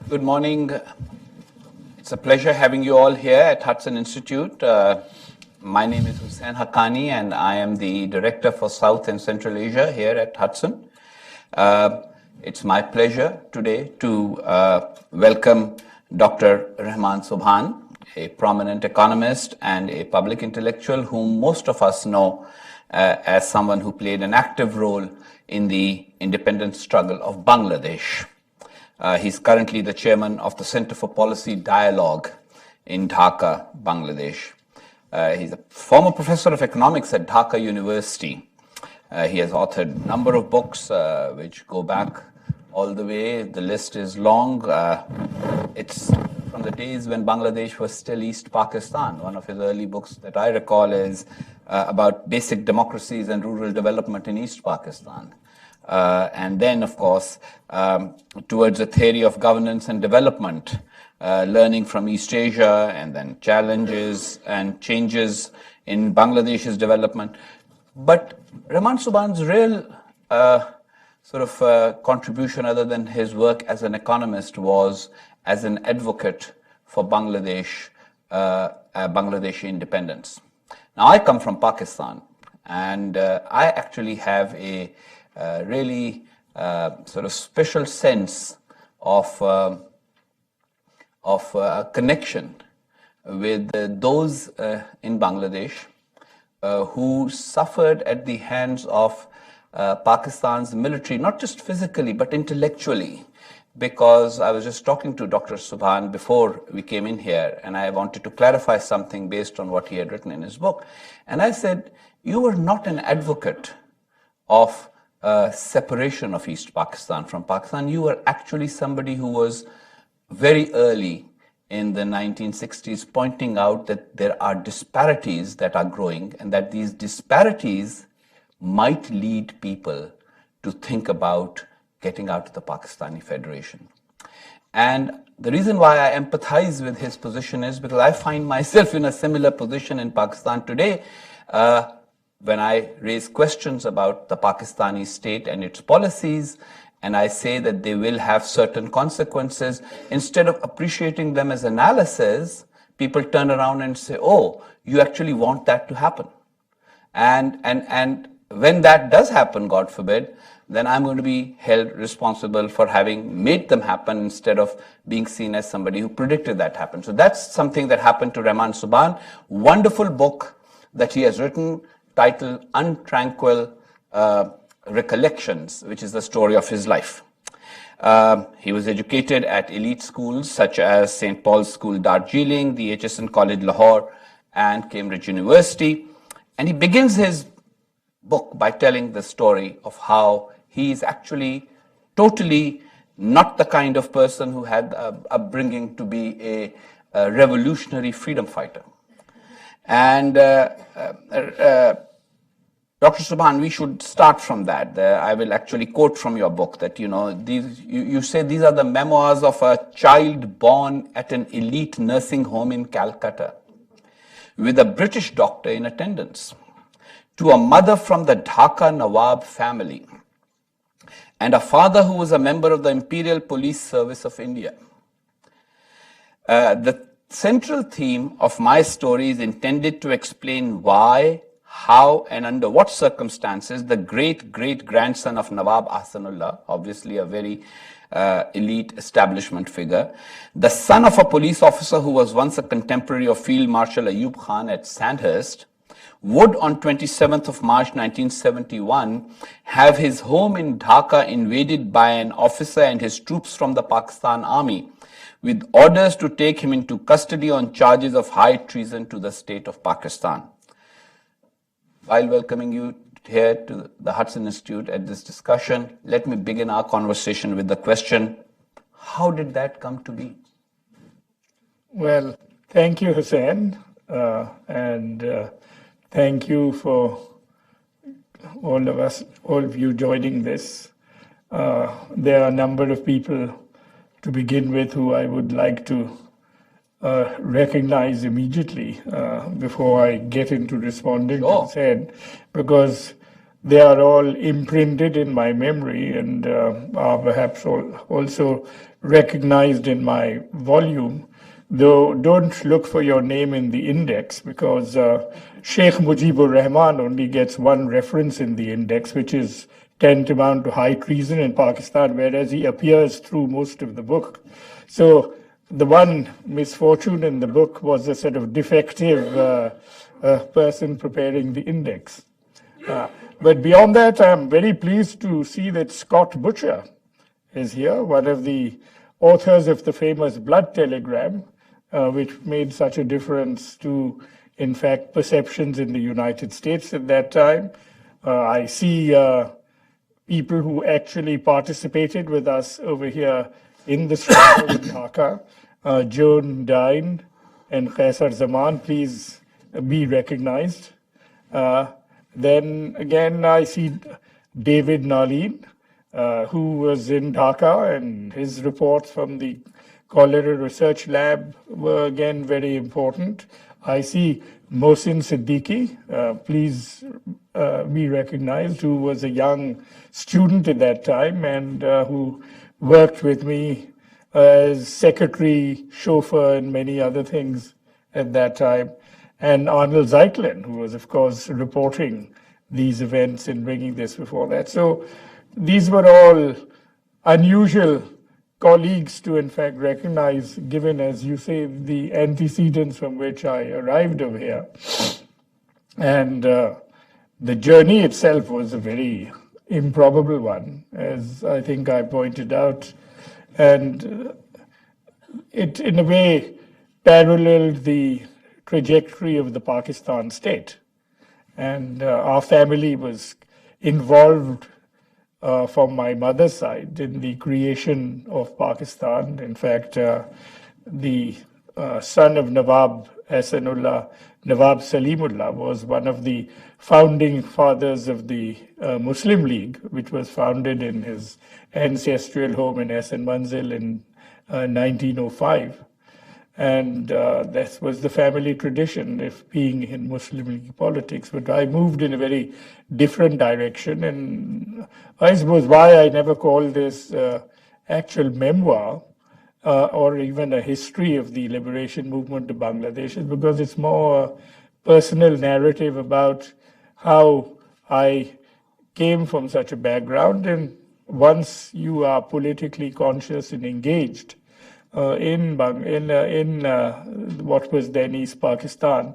Good morning. It's a pleasure having you all here at Hudson Institute. My name is Hussain Haqqani, and I am the Director for South and Central Asia here at Hudson. It's my pleasure today to welcome Dr. Rehman Subhan, a prominent economist and a public intellectual whom most of us know as someone who played an active role in the independence struggle of Bangladesh. He's currently the chairman of the Center for Policy Dialogue in Dhaka, Bangladesh. He's a former professor of economics at Dhaka University. He has authored a number of books which go back all the way. The list is long. It's from the days when Bangladesh was still East Pakistan. One of his early books that I recall is about basic democracies and rural development in East Pakistan. And then, of course, towards a theory of governance and development, learning from East Asia, and then challenges and changes in Bangladesh's development. But Rehman Subhan's real contribution, other than his work as an economist, was as an advocate for Bangladeshi independence. Now, I come from Pakistan, and I actually have a really special sense of connection with those in Bangladesh who suffered at the hands of Pakistan's military, not just physically but intellectually. Because I was just talking to Dr. Subhan before we came in here, and I wanted to clarify something based on what he had written in his book. And I said, you were not an advocate of separation of East Pakistan from Pakistan. You were actually somebody who was very early in the 1960s pointing out that there are disparities that are growing, and that these disparities might lead people to think about getting out of the Pakistani Federation. And the reason why I empathize with his position is because I find myself in a similar position in Pakistan today. When I raise questions about the Pakistani state and its policies, and I say that they will have certain consequences, instead of appreciating them as analysis, people turn around and say, oh, you actually want that to happen. And when that does happen, God forbid, then I'm going to be held responsible for having made them happen instead of being seen as somebody who predicted that happen. So that's something that happened to Rehman Subhan. Wonderful book that he has written, titled Untranquil Recollections, which is the story of his life. He was educated at elite schools such as St. Paul's School, Darjeeling, the HSN College, Lahore, and Cambridge University. And he begins his book by telling the story of how he is actually totally not the kind of person who had upbringing to be a revolutionary freedom fighter. And Dr. Subhan, we should start from that. I will actually quote from your book that, you say these are the memoirs of a child born at an elite nursing home in Calcutta with a British doctor in attendance, to a mother from the Dhaka Nawab family, and a father who was a member of the Imperial Police Service of India. The central theme of my story is intended to explain why, how, and under what circumstances the great-great-grandson of Nawab Ahsanullah, obviously a very elite establishment figure, the son of a police officer who was once a contemporary of Field Marshal Ayub Khan at Sandhurst, would on 27th of March 1971 have his home in Dhaka invaded by an officer and his troops from the Pakistan Army, with orders to take him into custody on charges of high treason to the state of Pakistan. While welcoming you here to the Hudson Institute at this discussion, let me begin our conversation with the question, how did that come to be? Well, thank you, Hussain, and thank you for all of you joining this. There are a number of people to begin with who I would like to recognize immediately before I get into responding to Hussain, because they are all imprinted in my memory and are perhaps also recognized in my volume. Though don't look for your name in the index, because Sheikh Mujibur Rahman only gets one reference in the index, which is tantamount to high treason in Pakistan, whereas he appears through most of the book. So the one misfortune in the book was a sort of defective person preparing the index. But beyond that, I'm very pleased to see that Scott Butcher is here, one of the authors of the famous Blood Telegram, which made such a difference to, in fact, perceptions in the United States at that time. I see people who actually participated with us over here in the struggle in Dhaka. Joan Dine and Qaisar Zaman, please be recognized. Then again, I see David Nalin, who was in Dhaka, and his reports from the Cholera Research Lab were again very important. I see Mohsin Siddiqui, please be recognized, who was a young student at that time and who worked with me as secretary, chauffeur, and many other things at that time. And Arnold Zeitlin, who was, of course, reporting these events and bringing this before that. So these were all unusual colleagues to, in fact, recognize, given, as you say, the antecedents from which I arrived over here. And the journey itself was a very improbable one, as I think I pointed out. And it, in a way, paralleled the trajectory of the Pakistan state. And our family was involved from my mother's side in the creation of Pakistan. In fact, the son of Nawab Ahsanullah, Nawab Salimullah, was one of the founding fathers of the Muslim League, which was founded in his ancestral home in Ahsan Manzil in 1905. And that was the family tradition of being in Muslim League politics. But I moved in a very different direction. And I suppose why I never call this actual memoir or even a history of the liberation movement of Bangladesh is because it's more a personal narrative about how I came from such a background. And once you are politically conscious and engaged, in what was then East Pakistan,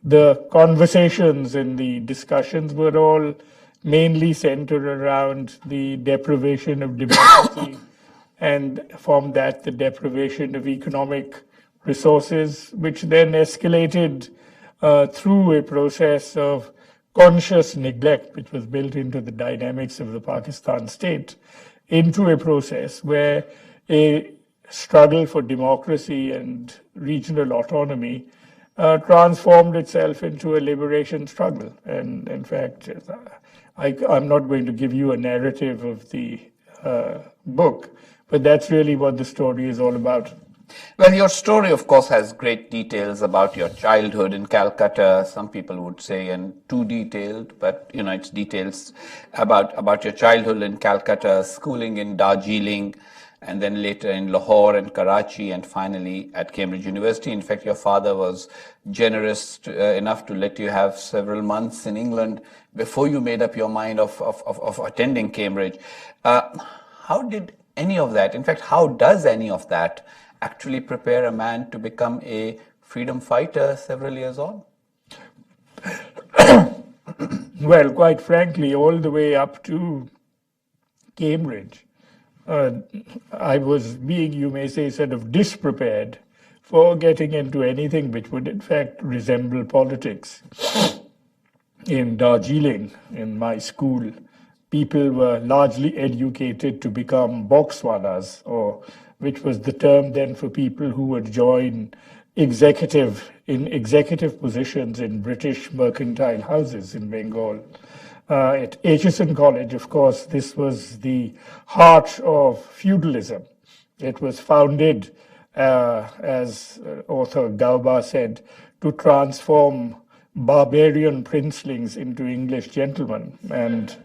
the conversations and the discussions were all mainly centered around the deprivation of democracy and from that the deprivation of economic resources, which then escalated through a process of conscious neglect, which was built into the dynamics of the Pakistan state, into a process where a struggle for democracy and regional autonomy transformed itself into a liberation struggle. And in fact, I'm not going to give you a narrative of the book, but that's really what the story is all about. Well, your story, of course, has great details about your childhood in Calcutta. Some people would say, and too detailed, but it's details about your childhood in Calcutta, schooling in Darjeeling, and then later in Lahore and Karachi, and finally at Cambridge University. In fact, your father was generous enough to let you have several months in England before you made up your mind of attending Cambridge. How did any of that, in fact, how does any of that actually prepare a man to become a freedom fighter several years on? Well, quite frankly, all the way up to Cambridge, I was being, you may say, sort of disprepared for getting into anything which would in fact resemble politics. In Darjeeling, in my school, people were largely educated to become boxwalas, or which was the term then for people who would join executive positions in British mercantile houses in Bengal. At Aitchison College, of course, this was the heart of feudalism. It was founded, as author Gauba said, to transform barbarian princelings into English gentlemen. And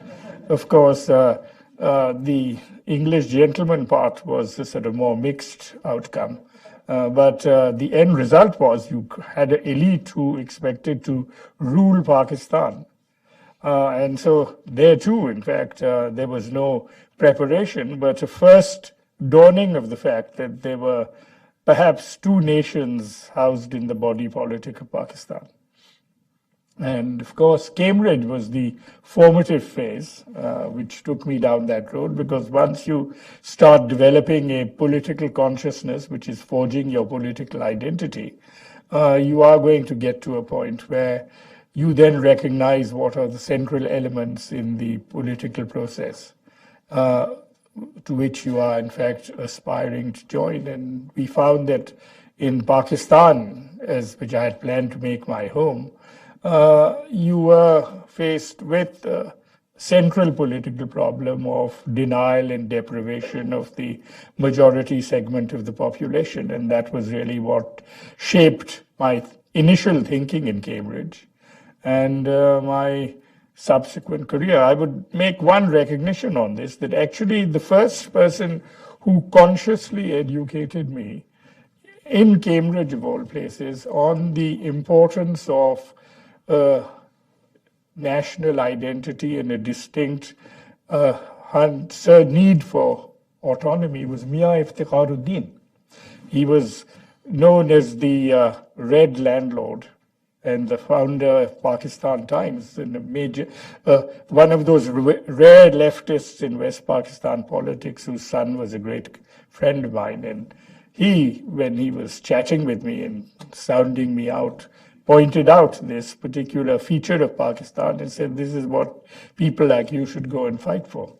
of course, the English gentleman part was a sort of more mixed outcome. But the end result was you had an elite who expected to rule Pakistan. And so there too, in fact, there was no preparation, but a first dawning of the fact that there were perhaps two nations housed in the body politic of Pakistan. And of course, Cambridge was the formative phase, which took me down that road, because once you start developing a political consciousness, which is forging your political identity, you are going to get to a point where you then recognize what are the central elements in the political process to which you are, in fact, aspiring to join. And we found that in Pakistan, which I had planned to make my home, you were faced with the central political problem of denial and deprivation of the majority segment of the population. And that was really what shaped my initial thinking in Cambridge and my subsequent career. I would make one recognition on this, that actually the first person who consciously educated me in Cambridge, of all places, on the importance of national identity and a distinct need for autonomy was Mian Iftikharuddin. He was known as the Red Landlord and the founder of Pakistan Times, and a major, one of those rare leftists in West Pakistan politics whose son was a great friend of mine. And he, when he was chatting with me and sounding me out, pointed out this particular feature of Pakistan and said, this is what people like you should go and fight for.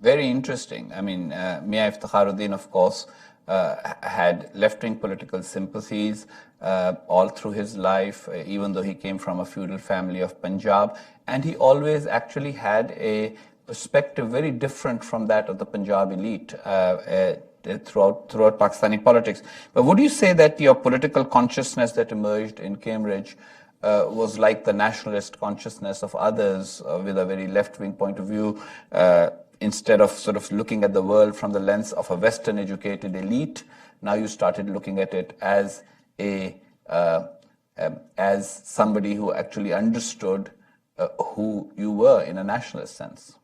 Very interesting. I mean, Mian Iftikharuddin, of course, had left-wing political sympathies all through his life, even though he came from a feudal family of Punjab. And he always actually had a perspective very different from that of the Punjab elite throughout Pakistani politics. But would you say that your political consciousness that emerged in Cambridge was like the nationalist consciousness of others with a very left-wing point of view, instead of sort of looking at the world from the lens of a Western educated elite? Now you started looking at it as as somebody who actually understood who you were in a nationalist sense.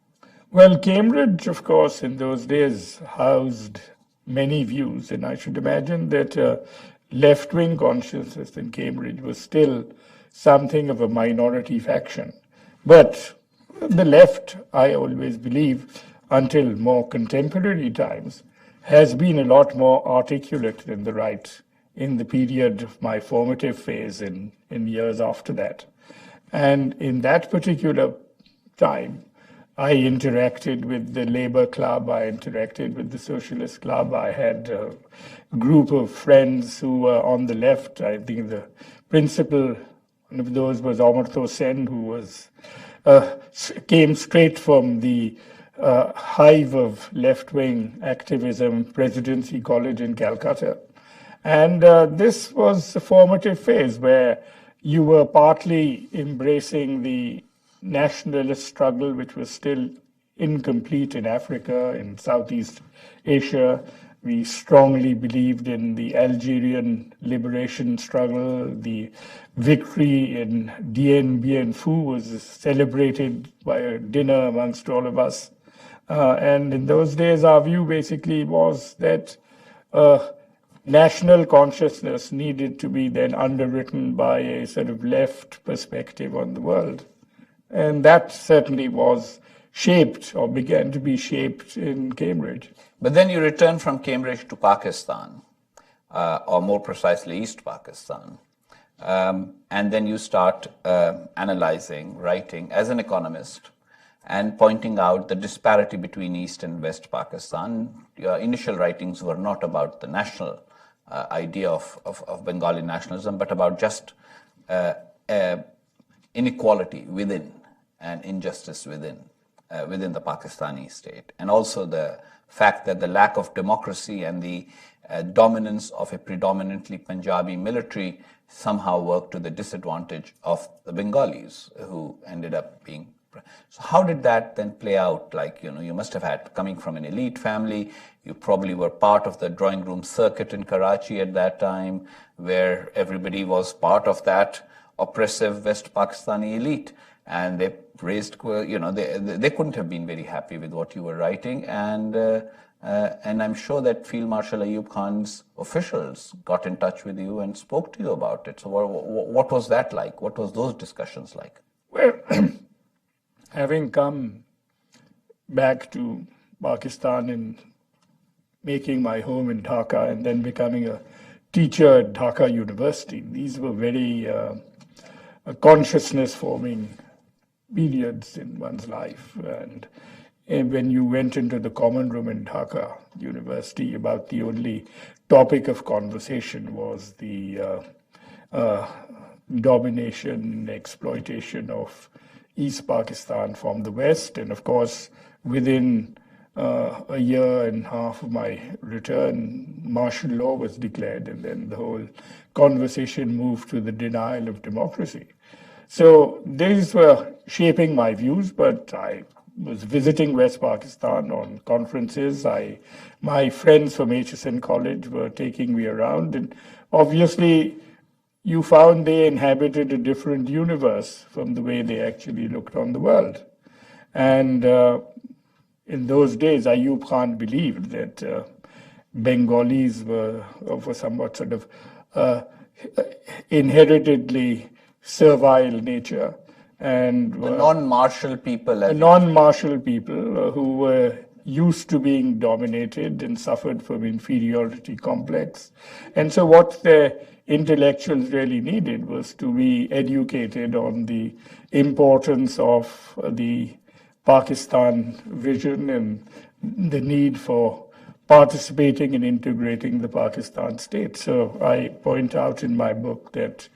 Well, Cambridge, of course, in those days housed many views, and I should imagine that left-wing consciousness in Cambridge was still something of a minority faction. But the left, I always believe, until more contemporary times, has been a lot more articulate than the right in the period of my formative phase in years after that. And in that particular time, I interacted with the Labour Club, I interacted with the Socialist Club, I had a group of friends who were on the left. I think the principal, one of those was Amartya Sen, who was came straight from the hive of left-wing activism, Presidency College in Calcutta. And this was a formative phase where you were partly embracing the nationalist struggle, which was still incomplete in Africa, in Southeast Asia. We strongly believed in the Algerian liberation struggle. The victory in Dien Bien Phu was celebrated by a dinner amongst all of us. And in those days, our view basically was that national consciousness needed to be then underwritten by a sort of left perspective on the world. And that certainly was shaped or began to be shaped in Cambridge. But then you return from Cambridge to Pakistan, or more precisely East Pakistan. And then you start analyzing, writing as an economist and pointing out the disparity between East and West Pakistan. Your initial writings were not about the national idea of Bengali nationalism, but about just inequality within and injustice within the Pakistani state, and also the fact that the lack of democracy and the dominance of a predominantly Punjabi military somehow worked to the disadvantage of the Bengalis, who ended up being. So how did that then play out? Like, you must have had, coming from an elite family, you probably were part of the drawing room circuit in Karachi at that time, where everybody was part of that oppressive West Pakistani elite. And they raised, they couldn't have been very happy with what you were writing. And I'm sure that Field Marshal Ayub Khan's officials got in touch with you and spoke to you about it. So what was that like? What was those discussions like? Well, having come back to Pakistan and making my home in Dhaka and then becoming a teacher at Dhaka University, these were very consciousness-forming periods in one's life. And when you went into the common room in Dhaka University, about the only topic of conversation was the domination, exploitation of East Pakistan from the West. And of course, within a year and a half of my return, martial law was declared, and then the whole conversation moved to the denial of democracy. So these were shaping my views, but I was visiting West Pakistan on conferences. My friends from HSN College were taking me around, and obviously you found they inhabited a different universe from the way they actually looked on the world. And in those days, Ayub Khan believed that Bengalis were of a somewhat sort of inheritedly servile nature, and non-martial people. Non-martial people who were used to being dominated and suffered from inferiority complex. And so what the intellectuals really needed was to be educated on the importance of the Pakistan vision and the need for participating and integrating the Pakistan state. So I point out in my book that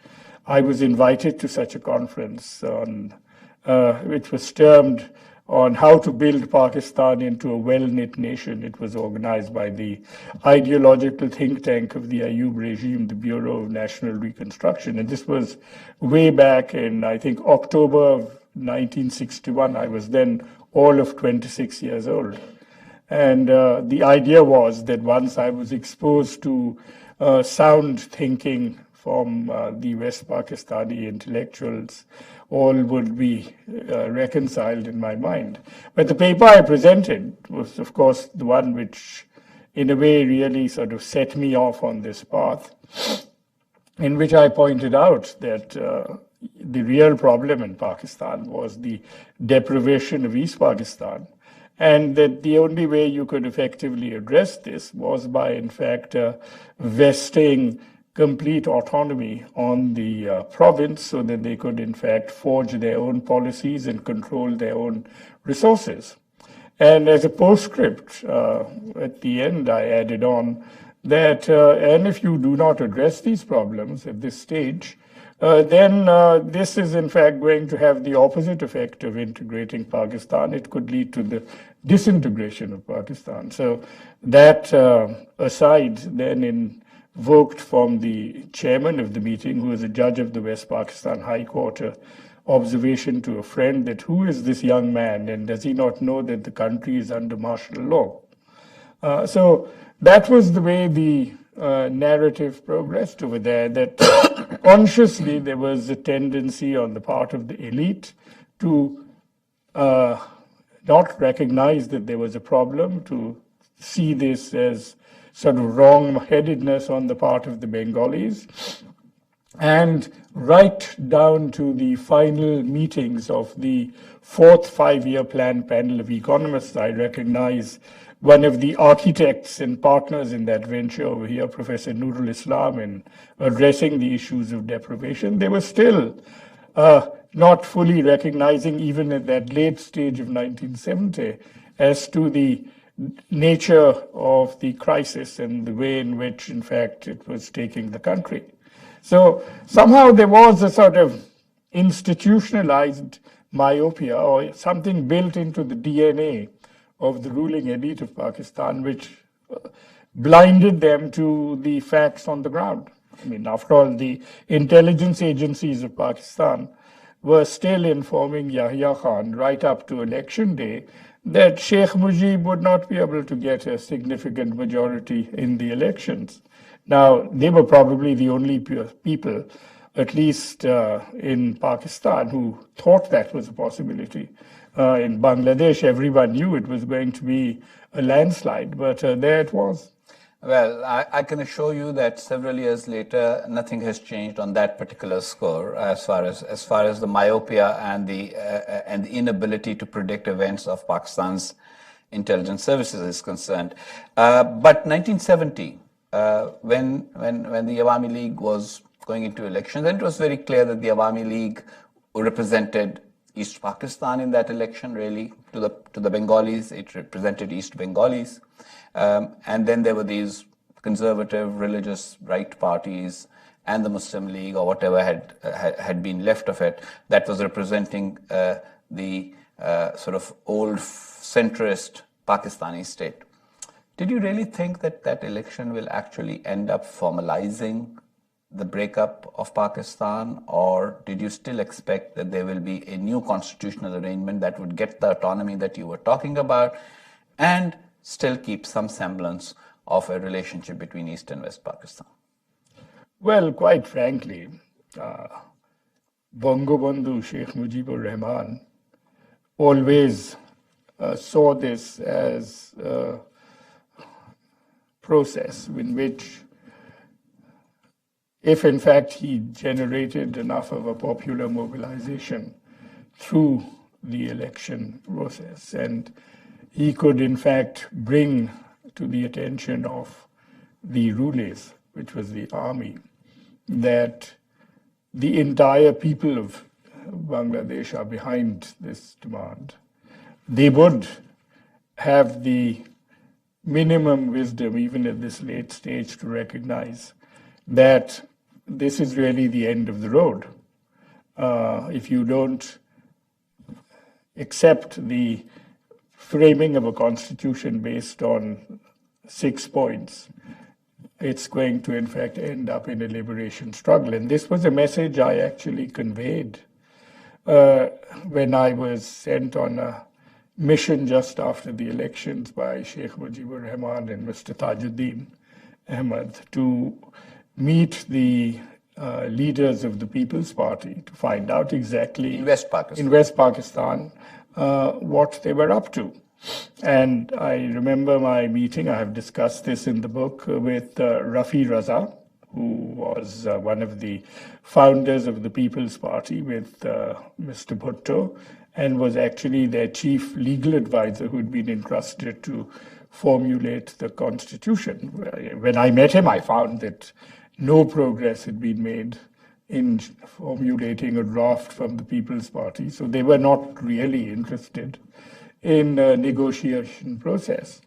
I was invited to such a conference on, which was termed on how to build Pakistan into a well-knit nation. It was organized by the ideological think tank of the Ayub regime, the Bureau of National Reconstruction. And this was way back in, I think, October of 1961. I was then all of 26 years old. And the idea was that once I was exposed to sound thinking from the West Pakistani intellectuals, all would be reconciled in my mind. But the paper I presented was, of course, the one which, in a way, really sort of set me off on this path, in which I pointed out that the real problem in Pakistan was the deprivation of East Pakistan, and that the only way you could effectively address this was by, in fact, vesting complete autonomy on the province so that they could, in fact, forge their own policies and control their own resources. And as a postscript, at the end, I added on that, and if you do not address these problems at this stage, then this is, in fact, going to have the opposite effect of integrating Pakistan. It could lead to the disintegration of Pakistan. So that aside, then invoked from the chairman of the meeting, who is a judge of the West Pakistan High Court, observation to a friend that who is this young man and does he not know that the country is under martial law? So that was the way the narrative progressed over there, that consciously there was a tendency on the part of the elite to not recognize that there was a problem, to see this as sort of wrong-headedness on the part of the Bengalis. And right down to the final meetings of the fourth five-year plan panel of economists, I recognize one of the architects and partners in that venture over here, Professor Nurul Islam, in addressing the issues of deprivation. They were still not fully recognizing, even at that late stage of 1970, as to the nature of the crisis and the way in which, in fact, it was taking the country. So somehow there was a sort of institutionalized myopia or something built into the DNA of the ruling elite of Pakistan, which blinded them to the facts on the ground. I mean, after all, the intelligence agencies of Pakistan were still informing Yahya Khan right up to election day that Sheikh Mujib would not be able to get a significant majority in the elections. Now, they were probably the only people, at least in Pakistan, who thought that was a possibility. In Bangladesh, everyone knew it was going to be a landslide, but there it was. Well, I can assure you that several years later, nothing has changed on that particular score as far as the myopia and the inability to predict events of Pakistan's intelligence services is concerned. But 1970, when the Awami League was going into elections, and it was very clear that the Awami League represented East Pakistan in that election, really, to the Bengalis. It represented East Bengalis. And then there were these conservative religious right parties and the Muslim League or whatever had been left of it that was representing the sort of old centrist Pakistani state. Did you really think that that election will actually end up formalizing the breakup of Pakistan, or did you still expect that there will be a new constitutional arrangement that would get the autonomy that you were talking about and still keep some semblance of a relationship between East and West Pakistan? Well, quite frankly, Bangabandhu Sheikh Mujibur Rahman always saw this as a process in which, if in fact he generated enough of a popular mobilization through the election process, and he could in fact bring to the attention of the rules, which was the army, that the entire people of Bangladesh are behind this demand. They would have the minimum wisdom, even at this late stage, to recognize that this is really the end of the road. If you don't accept the framing of a constitution based on 6 points, it's going to in fact end up in a liberation struggle. And this was a message I actually conveyed when I was sent on a mission just after the elections by Sheikh Mujibur Rahman and Mr. Tajuddin Ahmad to meet the leaders of the People's Party to find out exactly in West Pakistan what they were up to. And I remember my meeting, I have discussed this in the book, with Rafi Raza, who was one of the founders of the People's Party with Mr. Bhutto, and was actually their chief legal advisor who'd been entrusted to formulate the constitution. When I met him, I found that no progress had been made in formulating a draft from the People's Party, so they were not really interested in a negotiation process.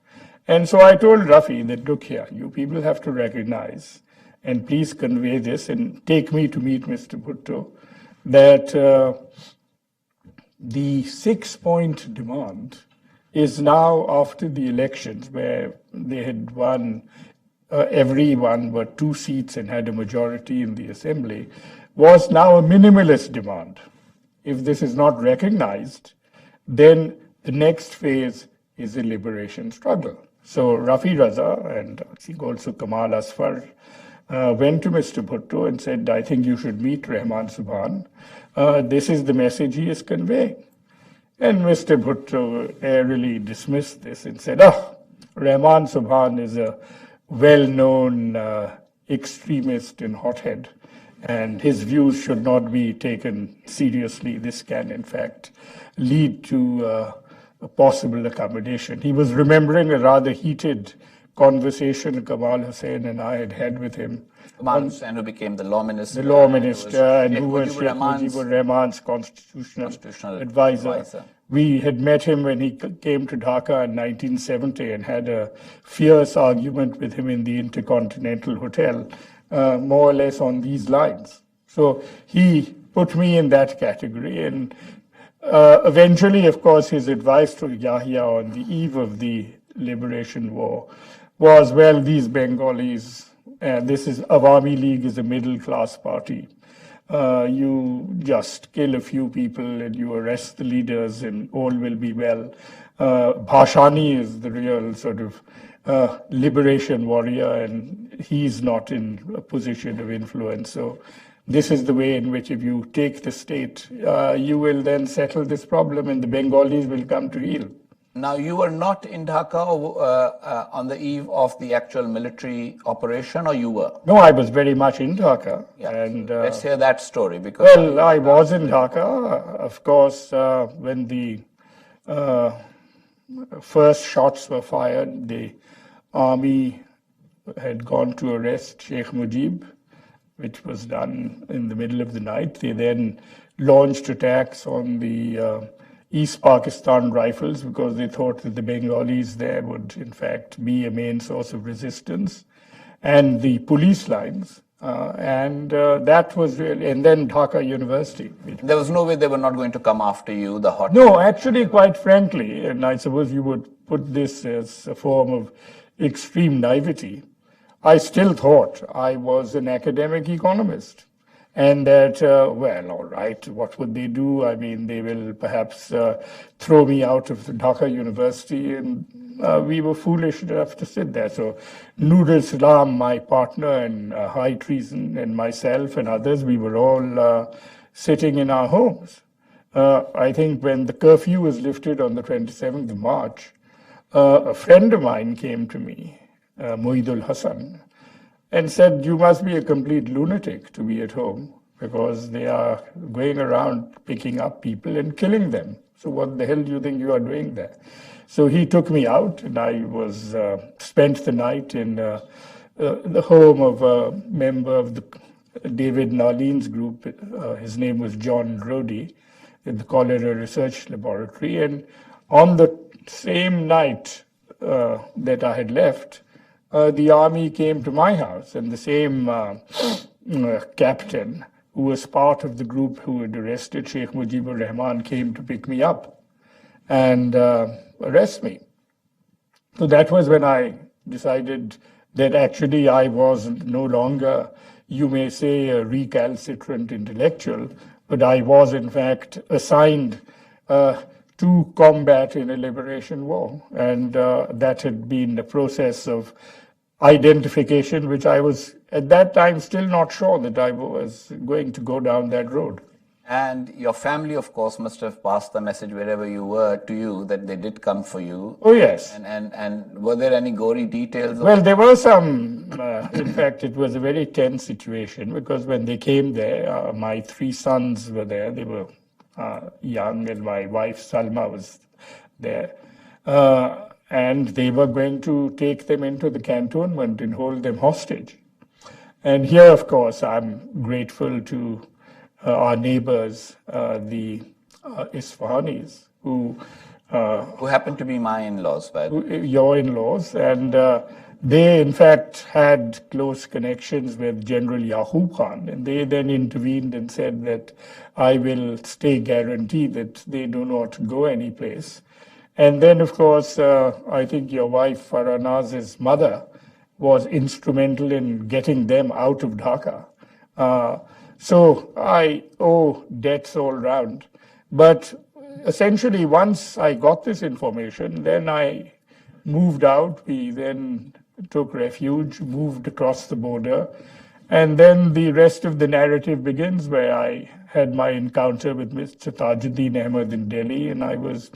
And so I told Rafi that, look here, you people have to recognize, and please convey this and take me to meet Mr. Bhutto, that the 6-point demand is now, after the elections where they had won, everyone but 2 seats and had a majority in the assembly, was now a minimalist demand. If this is not recognized, then the next phase is a liberation struggle. So Rafi Raza and I think also Kamal Asfar went to Mr. Bhutto and said, I think you should meet Rahman Subhan. This is the message he is conveying. And Mr. Bhutto airily dismissed this and said, Rahman Subhan is a well-known extremist and hothead, and his views should not be taken seriously. This can, in fact, lead to a possible accommodation. He was remembering a rather heated conversation Kamal Hussain and I had with him. Kamal Hussain, who became the law minister. The law minister, and who was Sheikh Mujibur Rahman's constitutional advisor. We had met him when he came to Dhaka in 1970 and had a fierce argument with him in the Intercontinental Hotel, more or less on these lines. So he put me in that category, and eventually, of course, his advice to Yahya on the eve of the Liberation War was, well, these Bengalis this is Awami League is a middle class party. You just kill a few people and you arrest the leaders and all will be well. Bhashani is the real sort of liberation warrior, and he's not in a position of influence. So this is the way in which if you take the state, you will then settle this problem and the Bengalis will come to heel. Now, you were not in Dhaka on the eve of the actual military operation, or you were? No, I was very much in Dhaka. Yeah. And, let's hear that story. Because well, I was in Dhaka. Of course, when the first shots were fired, the army had gone to arrest Sheikh Mujib, which was done in the middle of the night. They then launched attacks on the East Pakistan Rifles because they thought that the Bengalis there would, in fact, be a main source of resistance, and the police lines. That was really, and then Dhaka University. There was no way they were not going to come after you, the hot. No, actually, quite frankly, and I suppose you would put this as a form of extreme naivety, I still thought I was an academic economist. And that, well, all right, what would they do? I mean, they will perhaps throw me out of the Dhaka University, and we were foolish enough to sit there. So Nur Islam, my partner in high treason, and myself and others, we were all sitting in our homes. I think when the curfew was lifted on the 27th of March, a friend of mine came to me, Muidul Hassan, and said, you must be a complete lunatic to be at home because they are going around picking up people and killing them. So what the hell do you think you are doing there? So he took me out, and I was spent the night in the home of a member of the David Naleen's group. His name was John Rody, in the Cholera Research Laboratory. And on the same night that I had left, the army came to my house, and the same captain who was part of the group who had arrested Sheikh Mujibur Rahman came to pick me up and arrest me. So that was when I decided that actually I was no longer, you may say, a recalcitrant intellectual, but I was in fact assigned to combat in a liberation war. And that had been a process of identification, which I was at that time still not sure that I was going to go down that road. And your family, of course, must have passed the message wherever you were to you that they did come for you. Oh, yes. And were there any gory details? Well, there were some. In fact, it was a very tense situation because when they came there, my three sons were there. They were young, and my wife Salma was there. And they were going to take them into the cantonment and hold them hostage. And here, of course, I'm grateful to our neighbors, the Isfahanis, who happen to be my in-laws, by the way. Your in-laws, and they, in fact, had close connections with General Yaqub Khan, and they then intervened and said that I will stay guaranteed that they do not go anyplace. And then, of course, I think your wife, Farah Naz's mother, was instrumental in getting them out of Dhaka. So I owe debts all round. But essentially, once I got this information, then I moved out. We then took refuge, moved across the border. And then the rest of the narrative begins, where I had my encounter with Mr. Tajuddin Ahmed in Delhi, and I was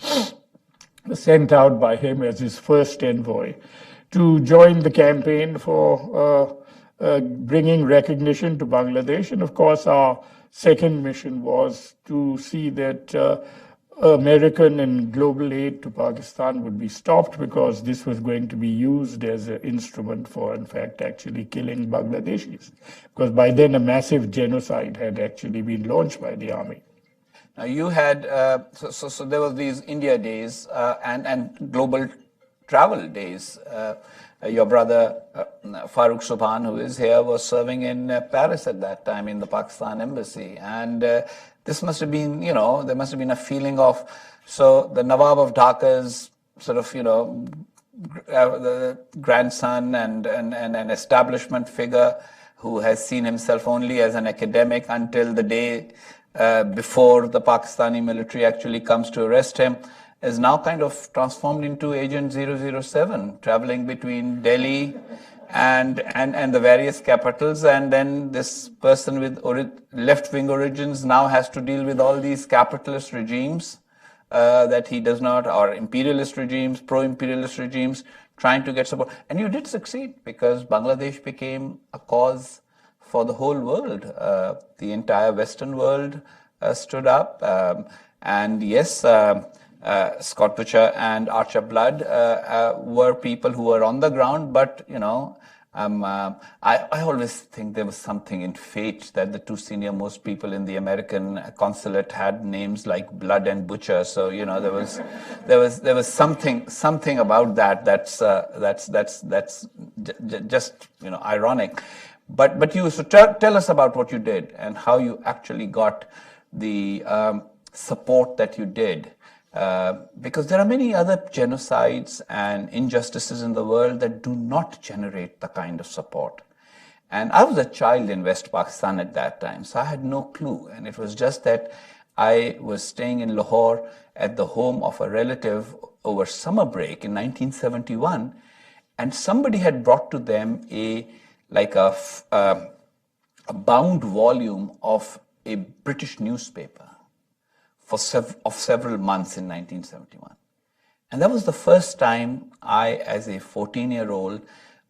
sent out by him as his first envoy to join the campaign for bringing recognition to Bangladesh. And of course, our second mission was to see that American and global aid to Pakistan would be stopped, because this was going to be used as an instrument for, in fact, actually killing Bangladeshis. Because by then a massive genocide had actually been launched by the army. Now you had, so there were these India days and global travel days. Your brother Farooq Subhan, who is here, was serving in Paris at that time in the Pakistan embassy. And this must have been, there must have been a feeling of, so the Nawab of Dhaka's sort of, the grandson and an establishment figure who has seen himself only as an academic until the day before the Pakistani military actually comes to arrest him, is now kind of transformed into Agent 007, traveling between Delhi and the various capitals. And then this person with left-wing origins now has to deal with all these capitalist regimes that he does not, or imperialist regimes, pro-imperialist regimes, trying to get support. And you did succeed, because Bangladesh became a cause for the whole world. The entire Western world stood up. And yes, Scott Butcher and Archer Blood were people who were on the ground, but, you know, I always think there was something in fate that the two senior most people in the American consulate had names like Blood and Butcher. So, you know, there was something about that that's just, you know, ironic. But you, so tell us about what you did and how you actually got the support that you did. Because there are many other genocides and injustices in the world that do not generate the kind of support. And I was a child in West Pakistan at that time, so I had no clue. And it was just that I was staying in Lahore at the home of a relative over summer break in 1971, and somebody had brought to them a bound volume of a British newspaper of several months in 1971. And that was the first time I, as a 14-year-old,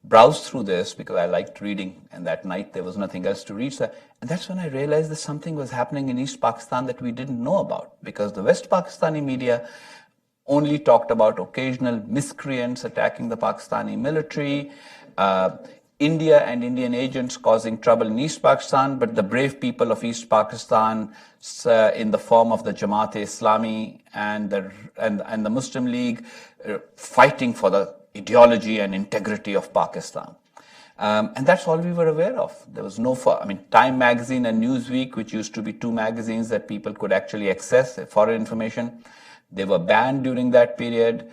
browsed through this because I liked reading, and that night there was nothing else to read. So, and that's when I realized that something was happening in East Pakistan that we didn't know about, because the West Pakistani media only talked about occasional miscreants attacking the Pakistani military, India and Indian agents causing trouble in East Pakistan, but the brave people of East Pakistan, in the form of the Jamaat-e-Islami and the Muslim League, fighting for the ideology and integrity of Pakistan. And that's all we were aware of. There was no, Time Magazine and Newsweek, which used to be two magazines that people could actually access foreign information, they were banned during that period.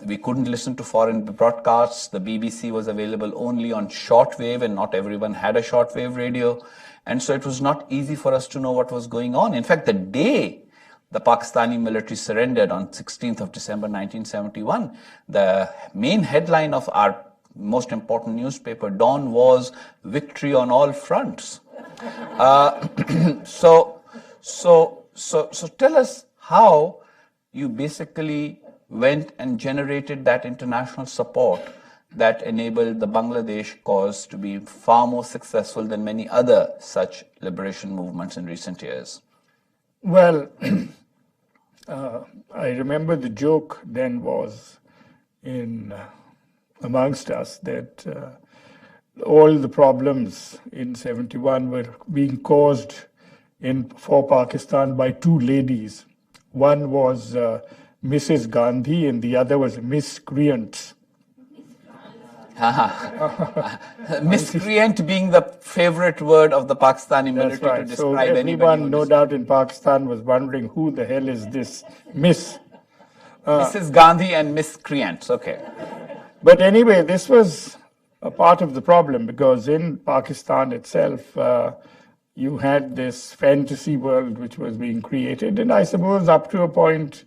We couldn't listen to foreign broadcasts. The BBC was available only on shortwave, and not everyone had a shortwave radio. And so it was not easy for us to know what was going on. In fact, the day the Pakistani military surrendered on 16th of December 1971, the main headline of our most important newspaper, Dawn, was "Victory on all fronts." So tell us how you basically went and generated that international support that enabled the Bangladesh cause to be far more successful than many other such liberation movements in recent years. Well, I remember the joke then was amongst us that all the problems in 71 were being caused for Pakistan by two ladies. One was Mrs. Gandhi, and the other was miscreants. Miscreant being the favorite word of the Pakistani military to describe so everyone, anybody. No doubt, in Pakistan was wondering who the hell is this Miss. Mrs. Gandhi and miscreants, okay. But anyway, this was a part of the problem, because in Pakistan itself, you had this fantasy world which was being created, and I suppose up to a point,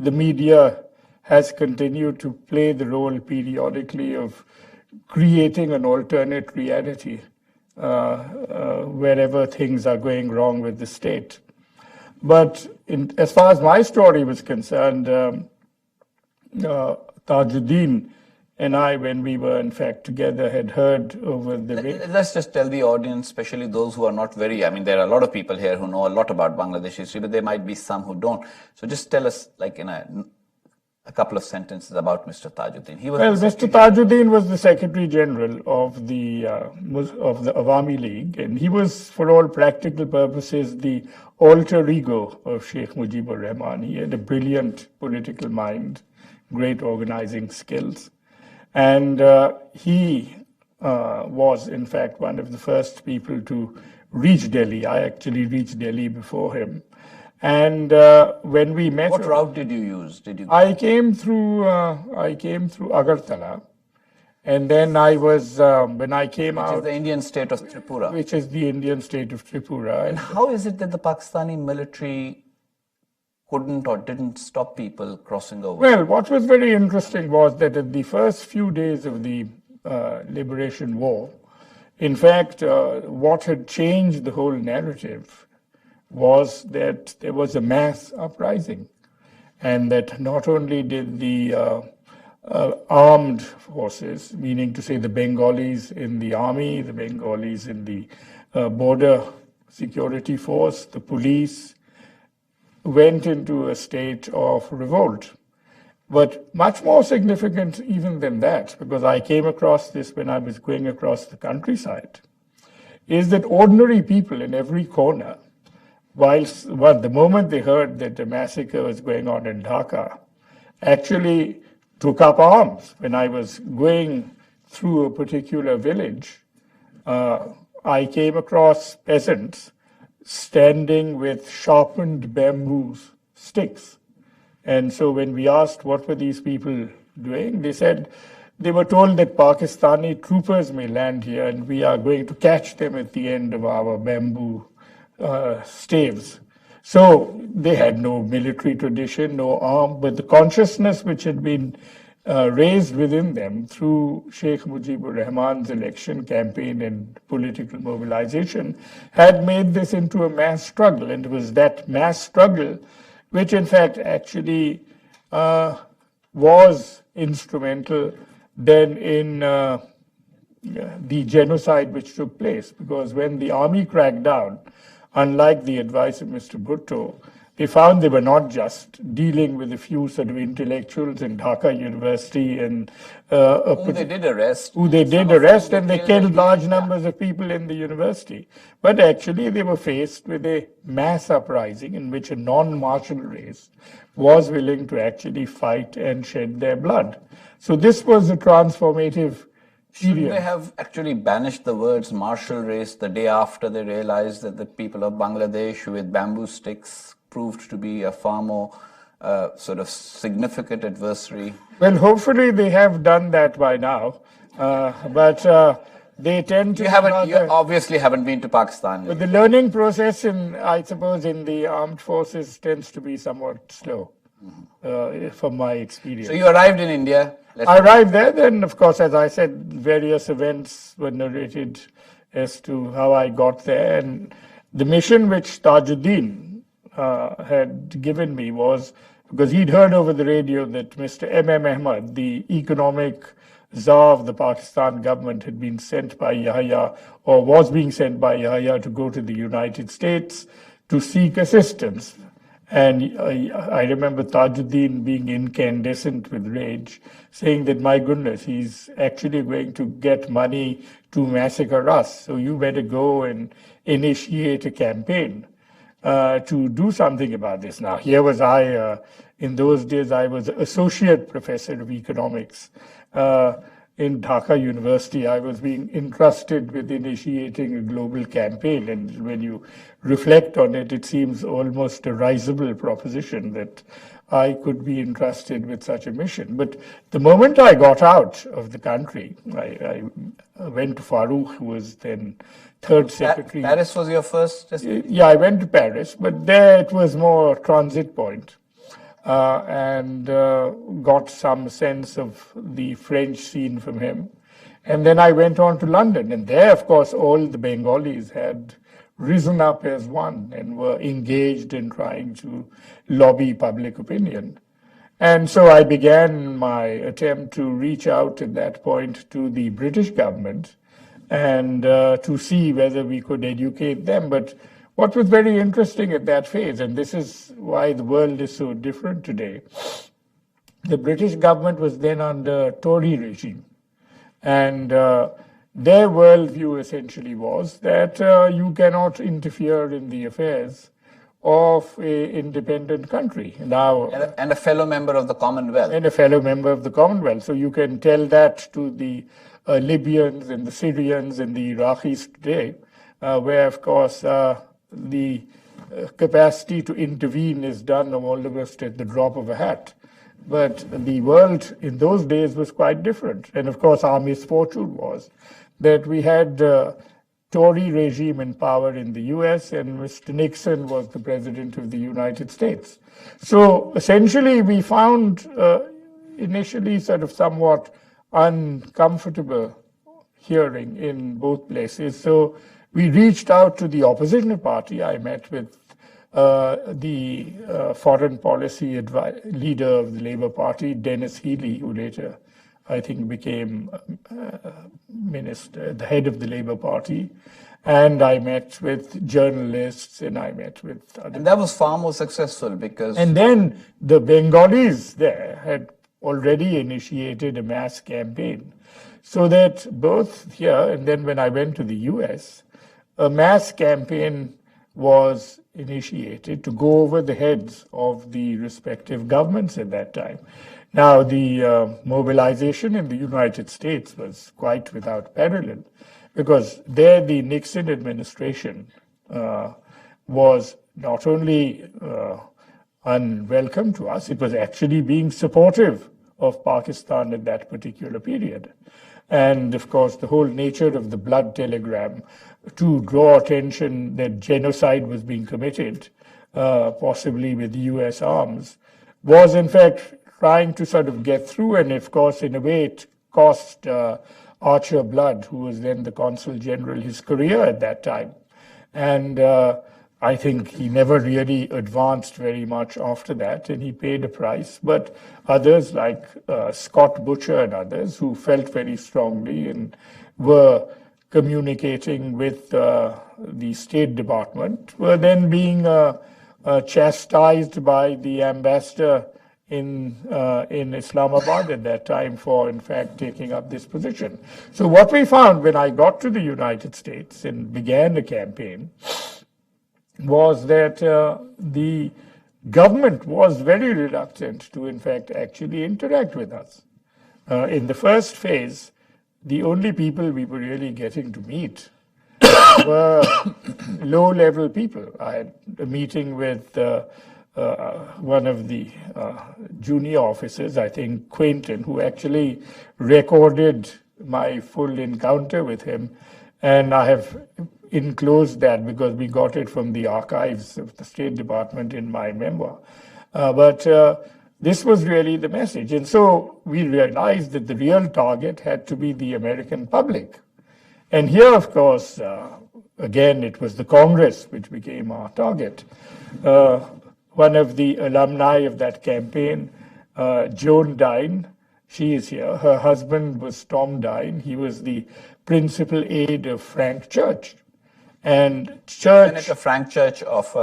the media has continued to play the role periodically of creating an alternate reality wherever things are going wrong with the state. But as far as my story was concerned, Tajuddin and I, when we were in fact together, had heard over the... Let's just tell the audience, especially those who are not very... there are a lot of people here who know a lot about Bangladesh history, but there might be some who don't. So just tell us, like in a couple of sentences about Mr. Tajuddin. Mr. Tajuddin was the Secretary General of the Awami League, and he was, for all practical purposes, the alter ego of Sheikh Mujibur Rahman. He had a brilliant political mind, great organizing skills. And he was, in fact, one of the first people to reach Delhi. I actually reached Delhi before him. And when we met, What route did you use? Did you? I came through Agartala, and then I was when I came Which is out, the Indian state of Tripura. which is the Indian state of Tripura. And how is it that the Pakistani military couldn't or didn't stop people crossing over? Well, what was very interesting was that in the first few days of the Liberation War, in fact, what had changed the whole narrative was that there was a mass uprising, and that not only did the armed forces, meaning to say the Bengalis in the army, the Bengalis in the border security force, the police, went into a state of revolt. But much more significant even than that, because I came across this when I was going across the countryside, is that ordinary people in every corner, the moment they heard that a massacre was going on in Dhaka, actually took up arms. When I was going through a particular village, I came across peasants standing with sharpened bamboo sticks. And so when we asked what were these people doing, they said they were told that Pakistani troopers may land here and we are going to catch them at the end of our bamboo staves. So they had no military tradition, no arm, but the consciousness which had been raised within them through Sheikh Mujibur Rahman's election campaign and political mobilization had made this into a mass struggle. And it was that mass struggle which in fact actually was instrumental then in the genocide which took place. Because when the army cracked down, unlike the advice of Mr. Bhutto, they found they were not just dealing with a few sort of intellectuals in Dhaka University and Who they did arrest. And they killed large numbers of people in the university. But actually they were faced with a mass uprising in which a non-martial race was willing to actually fight and shed their blood. So this was a transformative Shouldn't they have actually banished the words martial race the day after they realized that the people of Bangladesh with bamboo sticks proved to be a far more sort of significant adversary? Well, hopefully they have done that by now, but they tend to. You obviously haven't been to Pakistan. But the learning process, I suppose, in the armed forces tends to be somewhat slow, from my experience. So you arrived in India. I arrived there, then, of course, as I said, various events were narrated as to how I got there. And the mission which Tajuddin had given me was, because he'd heard over the radio that Mr. M.M. Ahmad, the economic czar of the Pakistan government, had been sent by Yahya, or was being sent by Yahya, to go to the United States to seek assistance. And I remember Tajuddin being incandescent with rage, saying that, my goodness, he's actually going to get money to massacre us. So you better go and initiate a campaign to do something about this. Now, here was I, in those days, I was associate professor of economics in Dhaka University. I was being entrusted with initiating a global campaign. And when you reflect on it, it seems almost a risible proposition that I could be entrusted with such a mission. But the moment I got out of the country, I went to Farooq, who was then third secretary. Paris was your first destination? Yeah, I went to Paris, but there it was more transit point. And got some sense of the French scene from him. And then I went on to London. And there, of course, all the Bengalis had risen up as one and were engaged in trying to lobby public opinion. And so I began my attempt to reach out at that point to the British government and to see whether we could educate them. But what was very interesting at that phase, and this is why the world is so different today, the British government was then under Tory regime. And their worldview essentially was that you cannot interfere in the affairs of an independent country. Now, and a fellow member of the Commonwealth. And a fellow member of the Commonwealth. So you can tell that to the Libyans and the Syrians and the Iraqis today, where, of course, the capacity to intervene is done almost at the drop of a hat. But the world in those days was quite different. And of course, our misfortune was that we had Tory regime in power in the US, and Mr. Nixon was the president of the United States. So essentially, we found initially sort of somewhat uncomfortable hearing in both places. So we reached out to the opposition party. I met with the foreign policy leader of the Labour Party, Dennis Healey, who later, I think, became minister, the head of the Labour Party. And I met with journalists, and I met with other. And that was far more successful because. And then the Bengalis there had already initiated a mass campaign. So that both here and then when I went to the US, a mass campaign was initiated to go over the heads of the respective governments at that time. Now, the mobilization in the United States was quite without parallel, because there the Nixon administration was not only unwelcome to us, it was actually being supportive of Pakistan at that particular period. And of course, the whole nature of the blood telegram to draw attention that genocide was being committed, possibly with US arms, was in fact trying to sort of get through. And of course, in a way, it cost Archer Blood, who was then the Consul General, his career at that time. And I think he never really advanced very much after that, and he paid a price. But others like Scott Butcher and others who felt very strongly and were communicating with the State Department were then being chastised by the ambassador in Islamabad at that time for, in fact, taking up this position. So what we found when I got to the United States and began the campaign was that the government was very reluctant to, in fact, actually interact with us. In the first phase, the only people we were really getting to meet were low-level people. I had a meeting with one of the junior officers, I think Quentin, who actually recorded my full encounter with him. And I have enclosed that because we got it from the archives of the State Department in my memoir. But this was really the message. And so we realized that the real target had to be the American public. And here, of course, again, it was the Congress which became our target. One of the alumni of that campaign, Joan Dine, she is here. Her husband was Tom Dine. He was the principal aide of Frank Church. And Church, Senator Frank Church of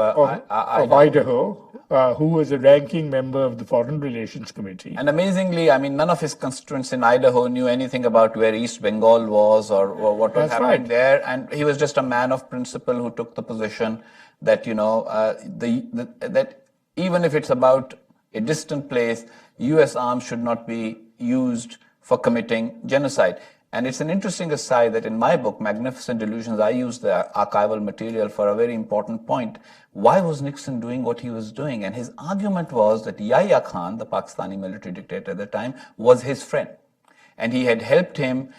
Idaho, who was a ranking member of the Foreign Relations Committee. And amazingly, I mean, none of his constituents in Idaho knew anything about where East Bengal was or what was happening there. And he was just a man of principle who took the position that, that even if it's about a distant place, U.S. arms should not be used for committing genocide. And it's an interesting aside that in my book, Magnificent Delusions, I use the archival material for a very important point. Why was Nixon doing what he was doing? And his argument was that Yahya Khan, the Pakistani military dictator at the time, was his friend. And he had helped him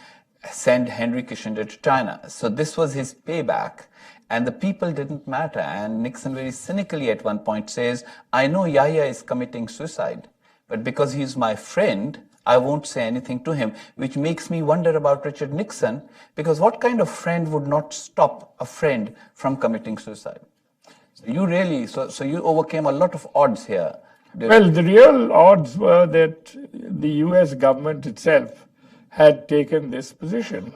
send Henry Kissinger to China. So this was his payback. And the people didn't matter. And Nixon very cynically at one point says, I know Yahya is committing suicide, but because he's my friend, I won't say anything to him, which makes me wonder about Richard Nixon, because what kind of friend would not stop a friend from committing suicide? So you really, so you overcame a lot of odds here. Well, the real odds were that the US government itself had taken this position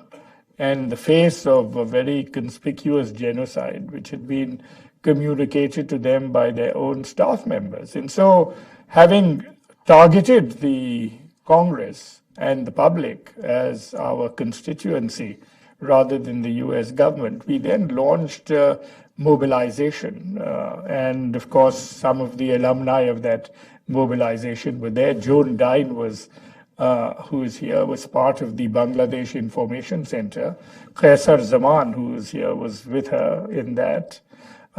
in the face of a very conspicuous genocide, which had been communicated to them by their own staff members. And so having targeted the Congress and the public as our constituency rather than the US government, we then launched mobilization. And of course, some of the alumni of that mobilization were there. Joan Dine was, who is here, was part of the Bangladesh Information Center. Qaisar Zaman, who is here, was with her in that.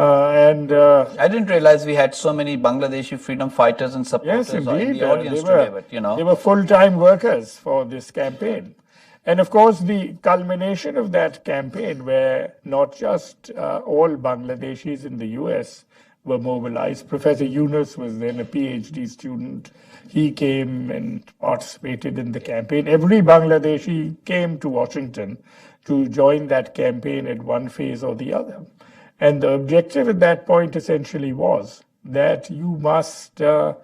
I didn't realize we had so many Bangladeshi freedom fighters and supporters Yes, in indeed. the audience today, but They were full-time workers for this campaign. And of course, the culmination of that campaign, where not just all Bangladeshis in the US were mobilized. Professor Yunus was then a PhD student. He came and participated in the campaign. Every Bangladeshi came to Washington to join that campaign at one phase or the other. And the objective at that point essentially was that you must go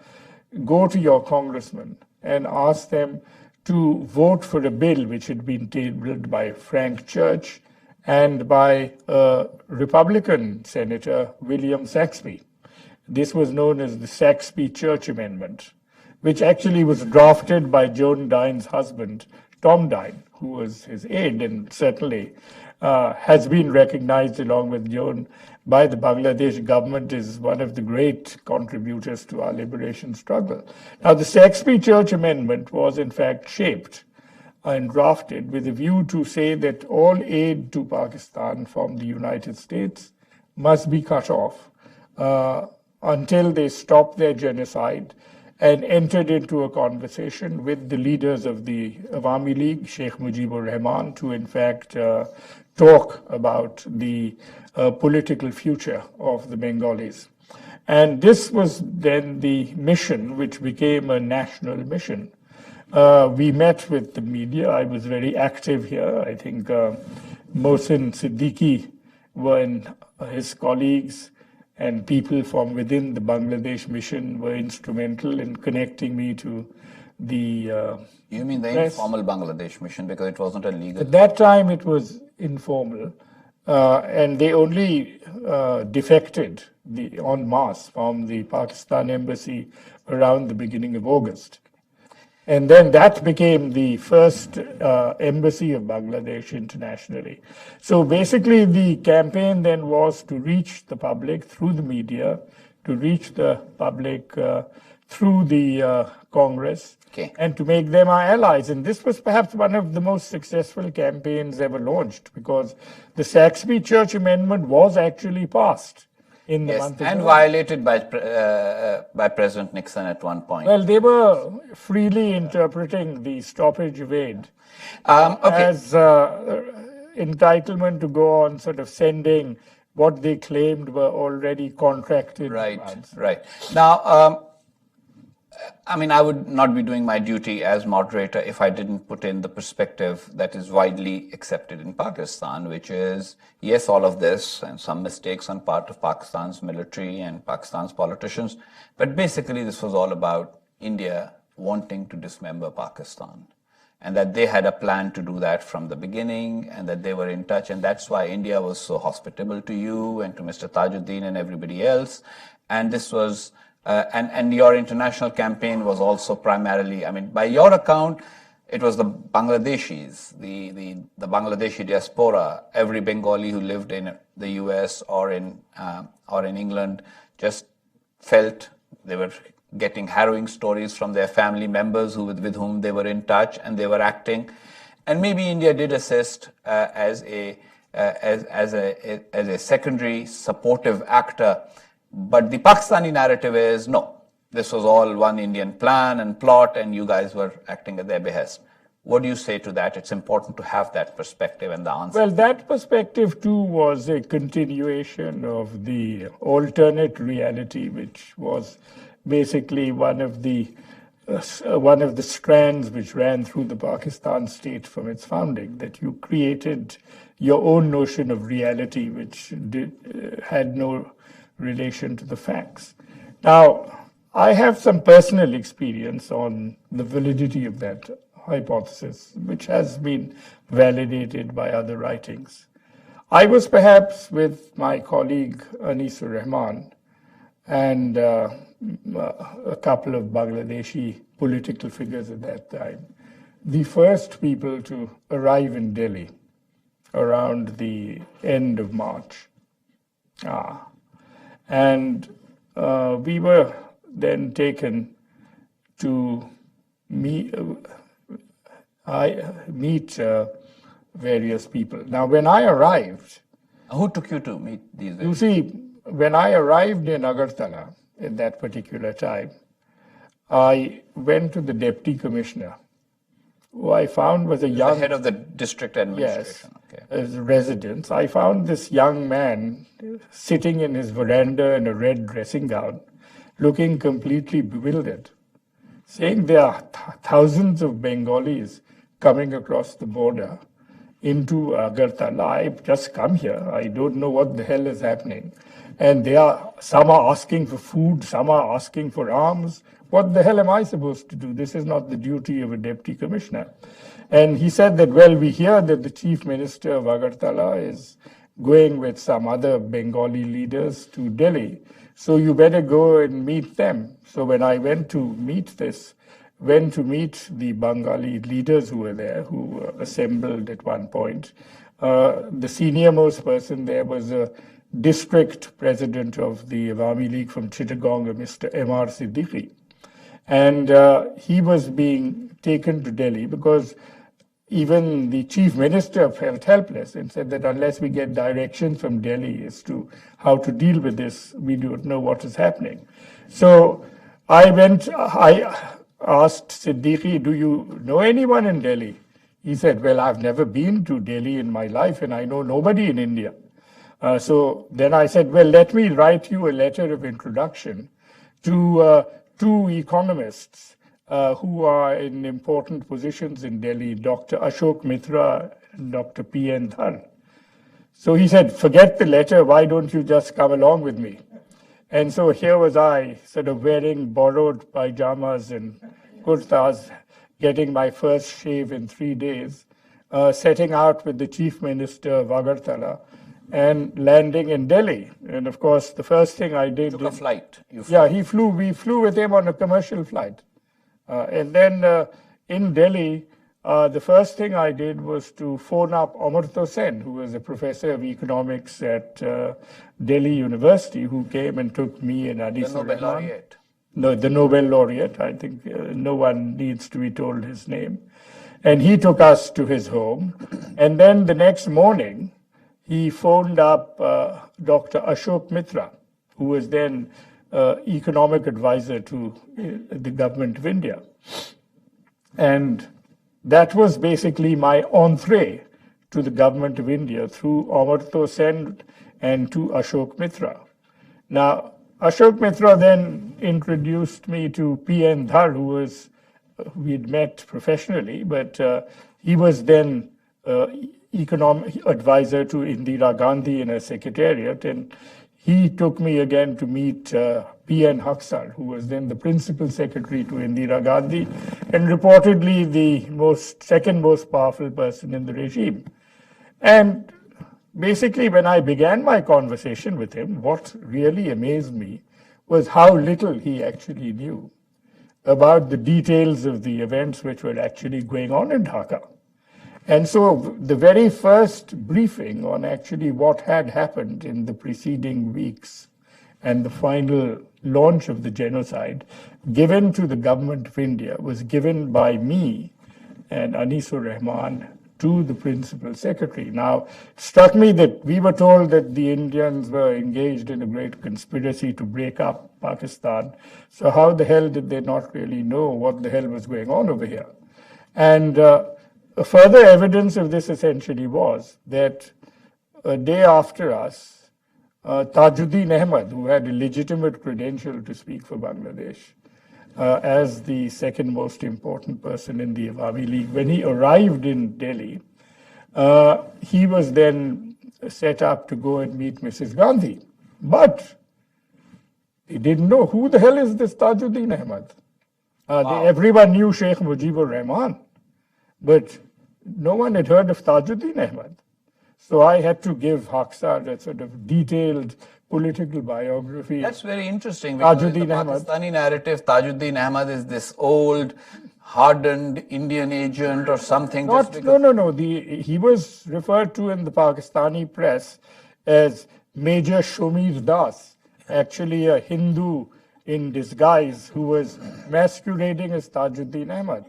to your congressman and ask them to vote for a bill which had been tabled by Frank Church and by Republican Senator William Saxby. This was known as the Saxby-Church Amendment, which actually was drafted by Joan Dine's husband, Tom Dine, who was his aide and certainly has been recognized along with Joan by the Bangladesh government as one of the great contributors to our liberation struggle. Now, the Saxby-Church Amendment was in fact shaped and drafted with a view to say that all aid to Pakistan from the United States must be cut off until they stop their genocide, and entered into a conversation with the leaders of the Awami League, Sheikh Mujibur Rahman, to in fact talk about the political future of the Bengalis. And this was then the mission, which became a national mission. We met with the media. I was very active here. I think Mohsin Siddiqui and his colleagues and people from within the Bangladesh mission were instrumental in connecting me to the You mean the press. informal Bangladesh mission, because it wasn't a legal? At that time, it was informal, and they only defected en masse from the Pakistan embassy around the beginning of August. And then that became the first embassy of Bangladesh internationally. So basically, the campaign then was to reach the public through the media, to reach the public through the Congress, Okay. and to make them our allies. And this was perhaps one of the most successful campaigns ever launched, because the Saxby-Church Amendment was actually passed in the Yes, month of and July. violated by President Nixon at one point. Well, they were freely interpreting the stoppage of aid Okay. as entitlement to go on sort of sending what they claimed were already contracted Right, amounts. right. Now, I mean, I would not be doing my duty as moderator if I didn't put in the perspective that is widely accepted in Pakistan, which is, yes, all of this and some mistakes on part of Pakistan's military and Pakistan's politicians, but basically this was all about India wanting to dismember Pakistan, and that they had a plan to do that from the beginning, and that they were in touch, and that's why India was so hospitable to you and to Mr. Tajuddin and everybody else. And this was and your international campaign was also primarily, I mean, by your account, it was the Bangladeshis, the Bangladeshi diaspora, every Bengali who lived in the US or in England just felt they were getting harrowing stories from their family members with whom they were in touch, and they were acting. And maybe India did assist as a secondary supportive actor. But the Pakistani narrative is, no, this was all one Indian plan and plot, and you guys were acting at their behest. What do you say to that? It's important to have that perspective and the answer. Well, that perspective too was a continuation of the alternate reality, which was basically one of the strands which ran through the Pakistan state from its founding, that you created your own notion of reality, which had no relation to the facts. Now, I have some personal experience on the validity of that hypothesis, which has been validated by other writings. I was perhaps with my colleague Anisur Rahman and a couple of Bangladeshi political figures at that time, the first people to arrive in Delhi around the end of March. And we were then taken to meet various people. Now, when I arrived, Who took you to meet these you guys? see, when I arrived in Agartala at that particular time, I went to the deputy commissioner, who I found was a The young, head of the district yes, administration. Okay. as a resident. I found this young man sitting in his veranda in a red dressing gown, looking completely bewildered, saying there are thousands of Bengalis coming across the border into Agartala. I've just come here. I don't know what the hell is happening. And some are asking for food, some are asking for arms. What the hell am I supposed to do? This is not the duty of a deputy commissioner. And he said that, well, we hear that the chief minister of Agartala is going with some other Bengali leaders to Delhi. So you better go and meet them. So when I went to meet the Bengali leaders who were there, who assembled at one point, the senior most person there was a district president of the Awami League from Chittagong, Mr. M.R. Siddiqui. And he was being taken to Delhi because even the chief minister felt helpless and said that unless we get directions from Delhi as to how to deal with this, we don't know what is happening. So I asked Siddiqui, do you know anyone in Delhi? He said, well, I've never been to Delhi in my life and I know nobody in India. So then I said, well, let me write you a letter of introduction to two economists who are in important positions in Delhi, Dr. Ashok Mitra and Dr. P.N. Dhar. So he said, forget the letter, why don't you just come along with me? And so here was I, sort of wearing borrowed pajamas and kurtas, getting my first shave in 3 days, setting out with the chief minister of Agartala and landing in Delhi. And of course, the first thing I did... Took a flight. Yeah, we flew with him on a commercial flight. And then in Delhi, the first thing I did was to phone up Amartya Sen, who was a professor of economics at Delhi University, who came and took me and Anis The Nobel laureate. No, the Nobel laureate. I think no one needs to be told his name. And he took us to his home. And then the next morning, he phoned up Dr. Ashok Mitra, who was then economic advisor to the government of India. And that was basically my entree to the government of India through Amartya Sen and to Ashok Mitra. Now, Ashok Mitra then introduced me to P.N. Dhar, who we had met professionally, but he was then economic advisor to Indira Gandhi in her secretariat, and he took me again to meet P.N. Haksar, who was then the principal secretary to Indira Gandhi, and reportedly the second most powerful person in the regime. And basically, when I began my conversation with him, what really amazed me was how little he actually knew about the details of the events which were actually going on in Dhaka. And so the very first briefing on actually what had happened in the preceding weeks and the final launch of the genocide given to the government of India was given by me and Anisur Rahman to the principal secretary. Now, it struck me that we were told that the Indians were engaged in a great conspiracy to break up Pakistan. So how the hell did they not really know what the hell was going on over here? And further evidence of this essentially was that a day after us, Tajuddin Ahmed, who had a legitimate credential to speak for Bangladesh, as the second most important person in the Awami League, when he arrived in Delhi, he was then set up to go and meet Mrs. Gandhi. But they didn't know who the hell is this Tajuddin Ahmed. Everyone knew Sheikh Mujibur Rahman, but no one had heard of Tajuddin Ahmed. So I had to give Haksar a sort of detailed political biography. That's very interesting, because in the Pakistani narrative, Tajuddin Ahmed is this old, hardened Indian agent or something. No. He was referred to in the Pakistani press as Major Shomir Das, actually a Hindu in disguise who was masquerading as Tajuddin Ahmed.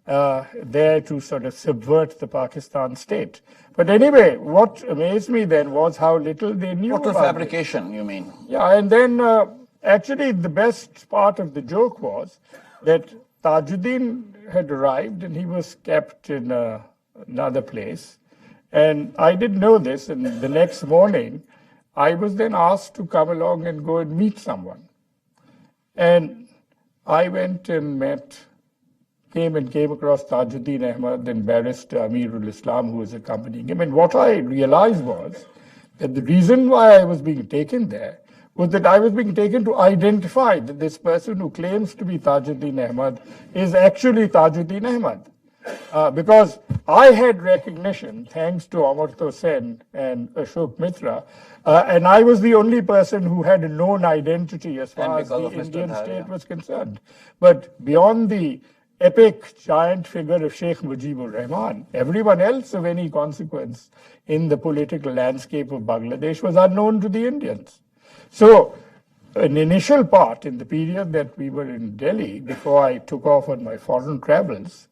There to sort of subvert the Pakistan state. But anyway, what amazed me then was how little they knew Total about it. fabrication, you mean? Yeah, and then actually the best part of the joke was that Tajuddin had arrived and he was kept in another place. And I didn't know this, and the next morning I was then asked to come along and go and meet someone. And I went and came across Tajuddin Ahmad and barrister Amirul Islam, who was accompanying him. And what I realized was that the reason why I was being taken there was that I was being taken to identify that this person who claims to be Tajuddin Ahmad is actually Tajuddin Ahmad. Because I had recognition, thanks to Amartya Sen and Ashok Mitra, and I was the only person who had a known identity as far as the Indian state was concerned. But beyond the epic giant figure of Sheikh Mujibur Rahman, everyone else of any consequence in the political landscape of Bangladesh was unknown to the Indians. So an initial part in the period that we were in Delhi, before I took off on my foreign travels,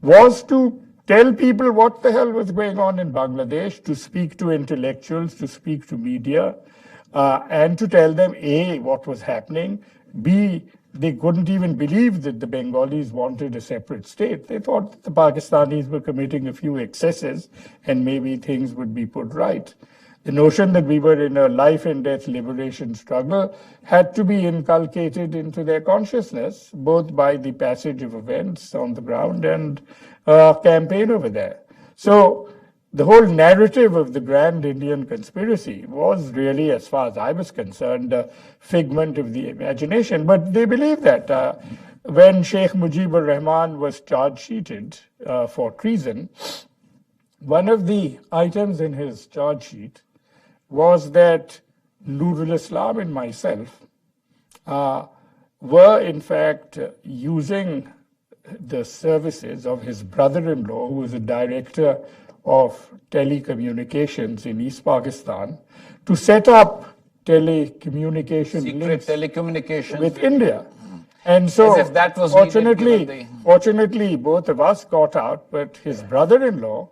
was to tell people what the hell was going on in Bangladesh, to speak to intellectuals, to speak to media, and to tell them, A, what was happening, B, they couldn't even believe that the Bengalis wanted a separate state. They thought that the Pakistanis were committing a few excesses and maybe things would be put right. The notion that we were in a life and death liberation struggle had to be inculcated into their consciousness, both by the passage of events on the ground and campaign over there. So the whole narrative of the grand Indian conspiracy was really, as far as I was concerned, a figment of the imagination. But they believed that when Sheikh Mujibur Rahman was charge-sheeted for treason, one of the items in his charge sheet was that Nurul Islam and myself were in fact using the services of his brother-in-law, who was a director of telecommunications in East Pakistan, to set up telecommunication Secret links telecommunications with India. And so, as if that was fortunately, both of us got out, but his brother-in-law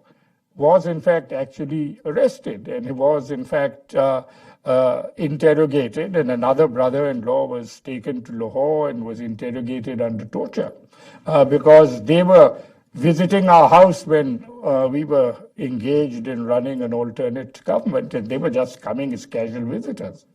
was in fact actually arrested, and he was in fact interrogated, and another brother-in-law was taken to Lahore and was interrogated under torture because they were visiting our house when we were engaged in running an alternate government, and they were just coming as casual visitors.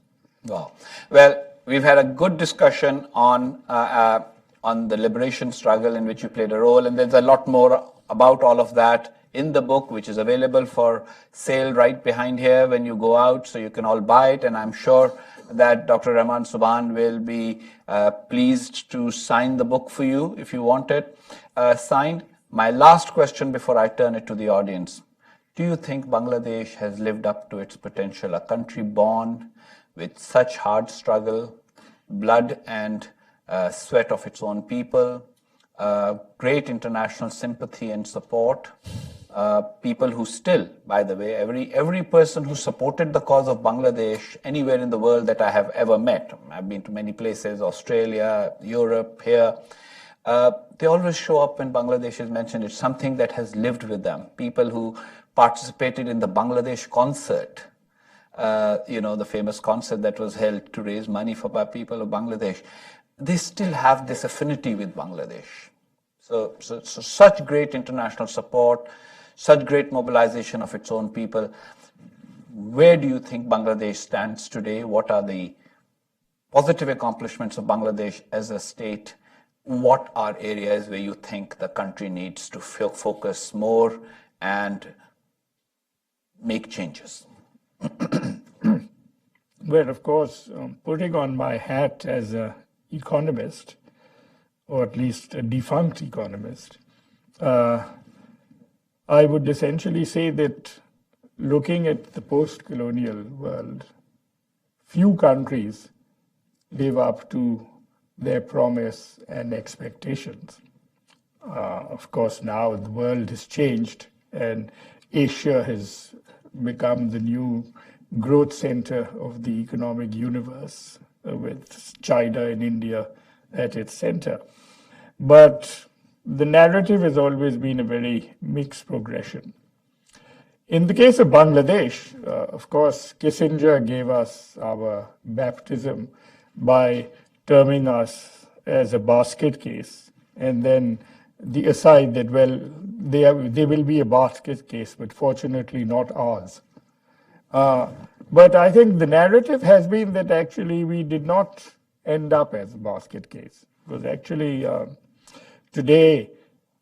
Wow. Well, we've had a good discussion on the liberation struggle in which you played a role, and there's a lot more about all of that in the book, which is available for sale right behind here when you go out, so you can all buy it. And I'm sure that Dr. Rahman Subhan will be pleased to sign the book for you if you want it signed. My last question before I turn it to the audience. Do you think Bangladesh has lived up to its potential? A country born with such hard struggle, blood and sweat of its own people, great international sympathy and support, people who still, by the way, every person who supported the cause of Bangladesh anywhere in the world that I have ever met, I've been to many places, Australia, Europe, here, they always show up when Bangladesh is mentioned. It's something that has lived with them. People who participated in the Bangladesh concert, the famous concert that was held to raise money for people of Bangladesh, they still have this affinity with Bangladesh. So such great international support, such great mobilization of its own people. Where do you think Bangladesh stands today? What are the positive accomplishments of Bangladesh as a state? What are areas where you think the country needs to focus more and make changes? Well, of course, putting on my hat as an economist, or at least a defunct economist, I would essentially say that looking at the post-colonial world, few countries live up to their promise and expectations. Of course, now the world has changed and Asia has become the new growth center of the economic universe with China and India at its center. But the narrative has always been a very mixed progression. In the case of Bangladesh, of course, Kissinger gave us our baptism by terming us as a basket case, and then the aside that, well, they will be a basket case, but fortunately not ours. But I think the narrative has been that actually we did not end up as a basket case, because actually today,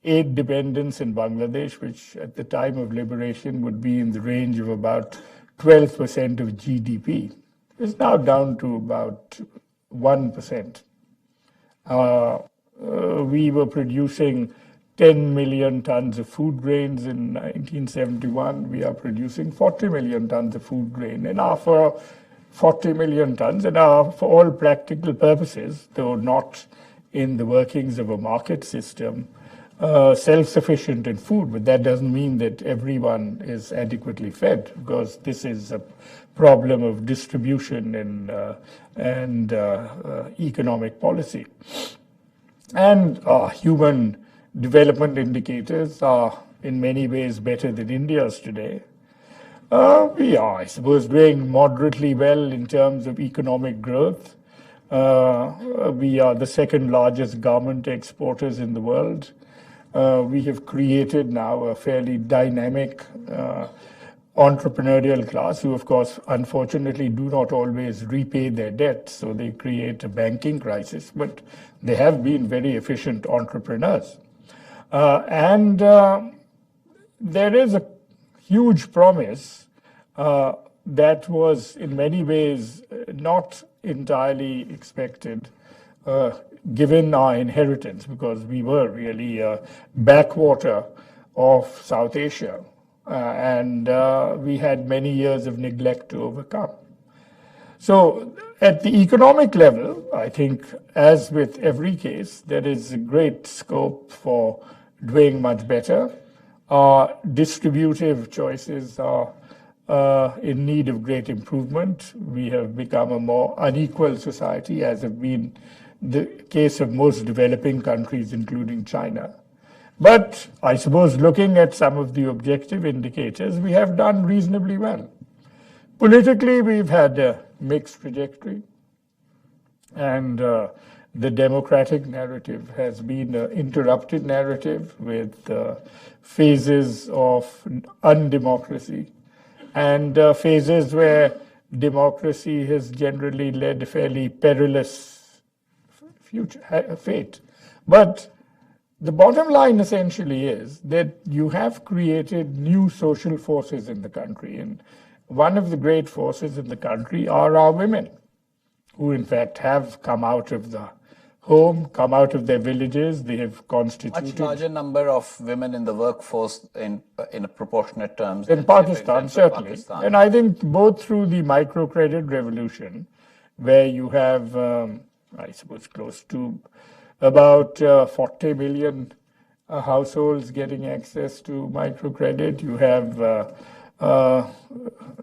aid dependence in Bangladesh, which at the time of liberation would be in the range of about 12% of GDP, is now down to about 1%. We were producing 10 million tons of food grains in 1971. We are producing 40 million tons of food grain. And for 40 million tons, and for all practical purposes, though not in the workings of a market system, self-sufficient in food, but that doesn't mean that everyone is adequately fed, because this is a problem of distribution and economic policy. And human development indicators are in many ways better than India's today. We are, I suppose, doing moderately well in terms of economic growth. We are the second largest garment exporters in the world. We have created now a fairly dynamic entrepreneurial class who, of course, unfortunately do not always repay their debt, so they create a banking crisis, but they have been very efficient entrepreneurs. And there is a huge promise that was in many ways not entirely expected given our inheritance, because we were really a backwater of South Asia, and we had many years of neglect to overcome. So at the economic level, I think, as with every case, there is a great scope for doing much better. Our distributive choices are in need of great improvement. We have become a more unequal society, as have been the case of most developing countries, including China. But I suppose looking at some of the objective indicators, we have done reasonably well. Politically, we've had a mixed trajectory, and the democratic narrative has been an interrupted narrative with phases of undemocracy and phases where democracy has generally led a fairly perilous fate. But the bottom line essentially is that you have created new social forces in the country. And one of the great forces in the country are our women, who in fact have come out of the home, come out of their villages. They have constituted much larger number of women in the workforce in a proportionate terms in Pakistan, certainly. Pakistan. And I think both through the microcredit revolution, where you have I suppose close to about 40 million households getting access to microcredit. You have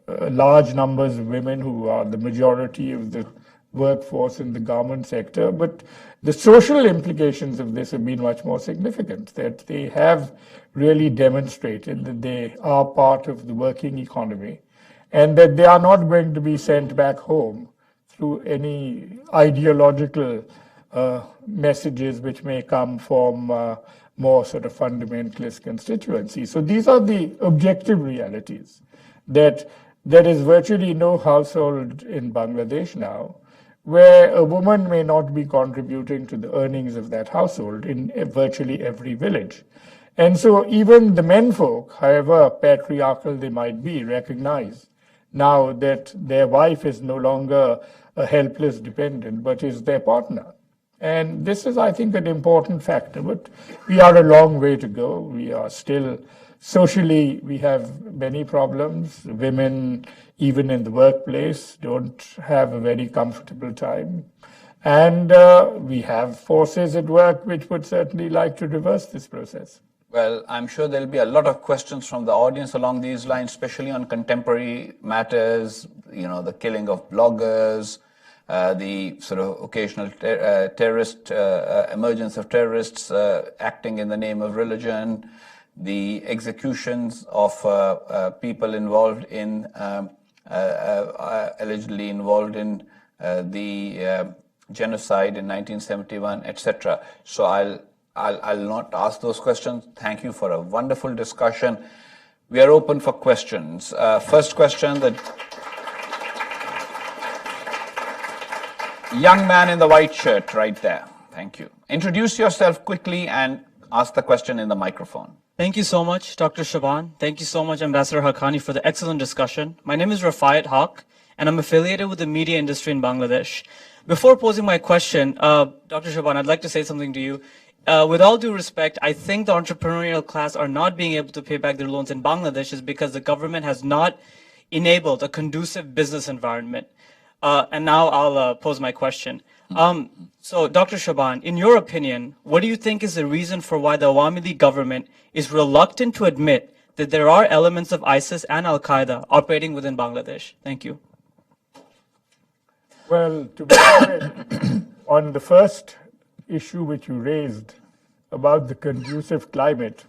large numbers of women who are the majority of the workforce in the garment sector. But the social implications of this have been much more significant, that they have really demonstrated that they are part of the working economy and that they are not going to be sent back home through any ideological messages which may come from more sort of fundamentalist constituencies. So these are the objective realities, that there is virtually no household in Bangladesh now where a woman may not be contributing to the earnings of that household in virtually every village. And so even the menfolk, however patriarchal they might be, recognize now that their wife is no longer a helpless dependent, but is their partner. And this is, I think, an important factor, but we are a long way to go. We are still, socially, we have many problems. Women, even in the workplace, don't have a very comfortable time. And we have forces at work which would certainly like to reverse this process. Well, I'm sure there'll be a lot of questions from the audience along these lines, especially on contemporary matters, the killing of bloggers, the sort of occasional terrorist emergence of terrorists acting in the name of religion, the executions of people involved in, allegedly involved in the genocide in 1971, etc. So I'll not ask those questions. Thank you for a wonderful discussion. We are open for questions. First question, the young man in the white shirt right there. Thank you. Introduce yourself quickly and ask the question in the microphone. Thank you so much, Dr. Shaban. Thank you so much, Ambassador Haqqani, for the excellent discussion. My name is Rafayat Haq, and I'm affiliated with the media industry in Bangladesh. Before posing my question, Dr. Shaban, I'd like to say something to you. With all due respect, I think the entrepreneurial class are not being able to pay back their loans in Bangladesh is because the government has not enabled a conducive business environment. And now I'll pose my question. So, Dr. Shaban, in your opinion, what do you think is the reason for why the Awami League government is reluctant to admit that there are elements of ISIS and Al-Qaeda operating within Bangladesh? Thank you. Well, to begin with, on the first issue which you raised about the conducive climate,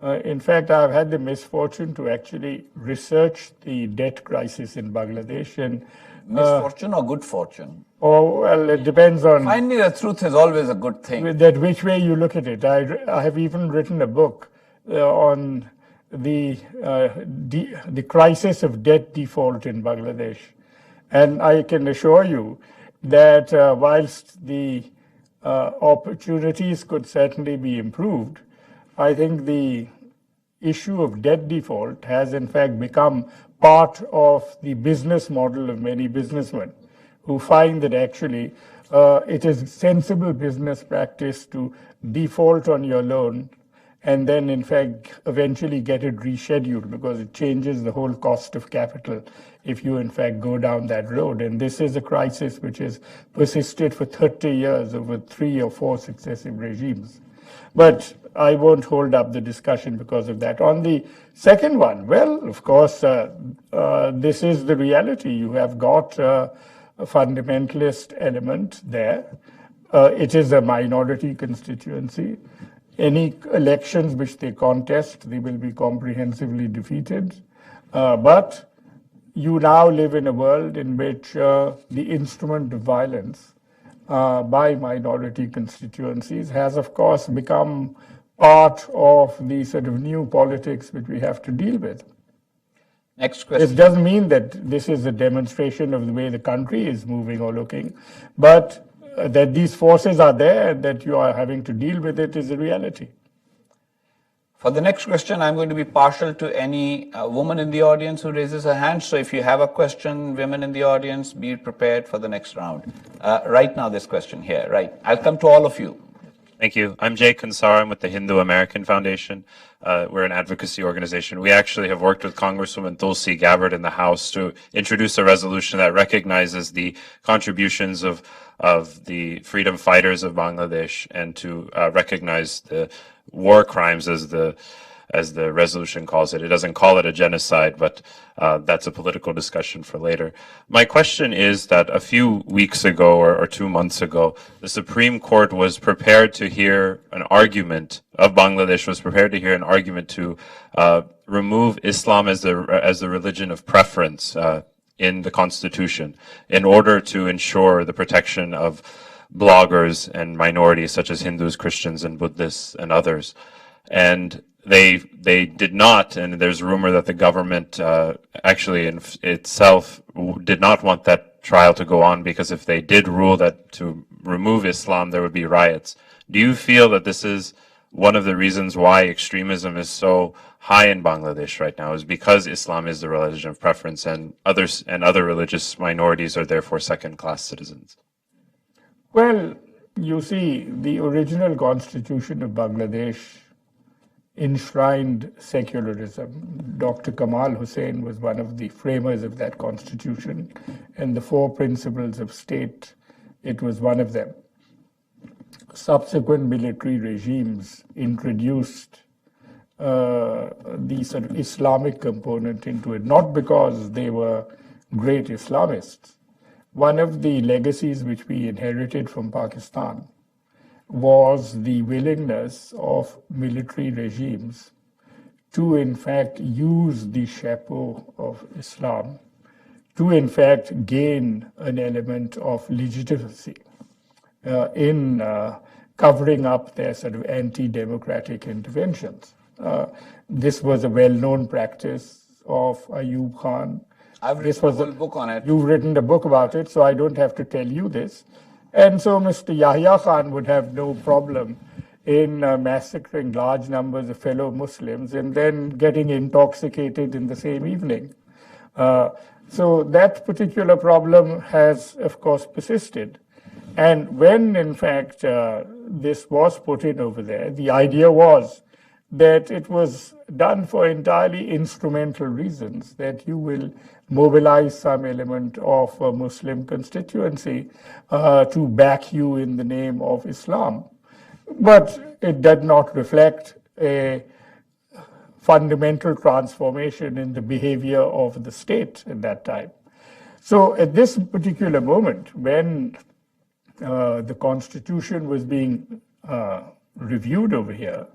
in fact, I've had the misfortune to actually research the debt crisis in Bangladesh. And misfortune or good fortune? Oh, well, it depends on... Finding the truth is always a good thing. That which way you look at it. I have even written a book on the crisis of debt default in Bangladesh. And I can assure you that whilst the opportunities could certainly be improved, I think the issue of debt default has in fact become part of the business model of many businessmen who find that actually it is sensible business practice to default on your loan and then in fact eventually get it rescheduled because it changes the whole cost of capital if you in fact go down that road. And this is a crisis which has persisted for 30 years over 3 or 4 successive regimes. But I won't hold up the discussion because of that. On the second one, well, of course, this is the reality. You have got a fundamentalist element there. It is a minority constituency. Any elections which they contest, they will be comprehensively defeated. But you now live in a world in which the instrument of violence by minority constituencies has, of course, become part of the sort of new politics which we have to deal with. Next question. It doesn't mean that this is a demonstration of the way the country is moving or looking, but that these forces are there and that you are having to deal with it is a reality. For the next question, I'm going to be partial to any woman in the audience who raises her hand. So if you have a question, women in the audience, be prepared for the next round. Right now, this question here, right. I'll come to all of you. Thank you. I'm Jay Kansar. I'm with the Hindu American Foundation. We're an advocacy organization. We actually have worked with Congresswoman Tulsi Gabbard in the House to introduce a resolution that recognizes the contributions of the freedom fighters of Bangladesh and to recognize the war crimes as the resolution calls it. It doesn't call it a genocide, but that's a political discussion for later. My question is that a few weeks ago or 2 months ago, the Supreme Court was prepared to hear an argument of Bangladesh, was prepared to hear an argument to remove Islam as the religion of preference in the Constitution in order to ensure the protection of bloggers and minorities such as Hindus, Christians, and Buddhists and others. And they did not, and there's rumor that the government actually in itself did not want that trial to go on because if they did rule that to remove Islam, there would be riots. Do you feel that this is one of the reasons why extremism is so high in Bangladesh right now is because Islam is the religion of preference and other religious minorities are therefore second-class citizens? Well, you see, the original constitution of Bangladesh enshrined secularism. Dr. Kamal Hussein was one of the framers of that constitution, and the 4 principles of state, it was one of them. Subsequent military regimes introduced the sort of Islamic component into it, not because they were great Islamists. One of the legacies which we inherited from Pakistan was the willingness of military regimes to, in fact, use the chapeau of Islam to, in fact, gain an element of legitimacy in covering up their sort of anti-democratic interventions. This was a well-known practice of Ayub Khan. I've written a whole book on it. You've written a book about it, so I don't have to tell you this. And so Mr. Yahya Khan would have no problem in massacring large numbers of fellow Muslims and then getting intoxicated in the same evening. So that particular problem has, of course, persisted. And when, in fact, this was put in over there, the idea was that it was done for entirely instrumental reasons, that you will mobilize some element of a Muslim constituency to back you in the name of Islam. But it did not reflect a fundamental transformation in the behavior of the state at that time. So at this particular moment, when the Constitution was being reviewed over here,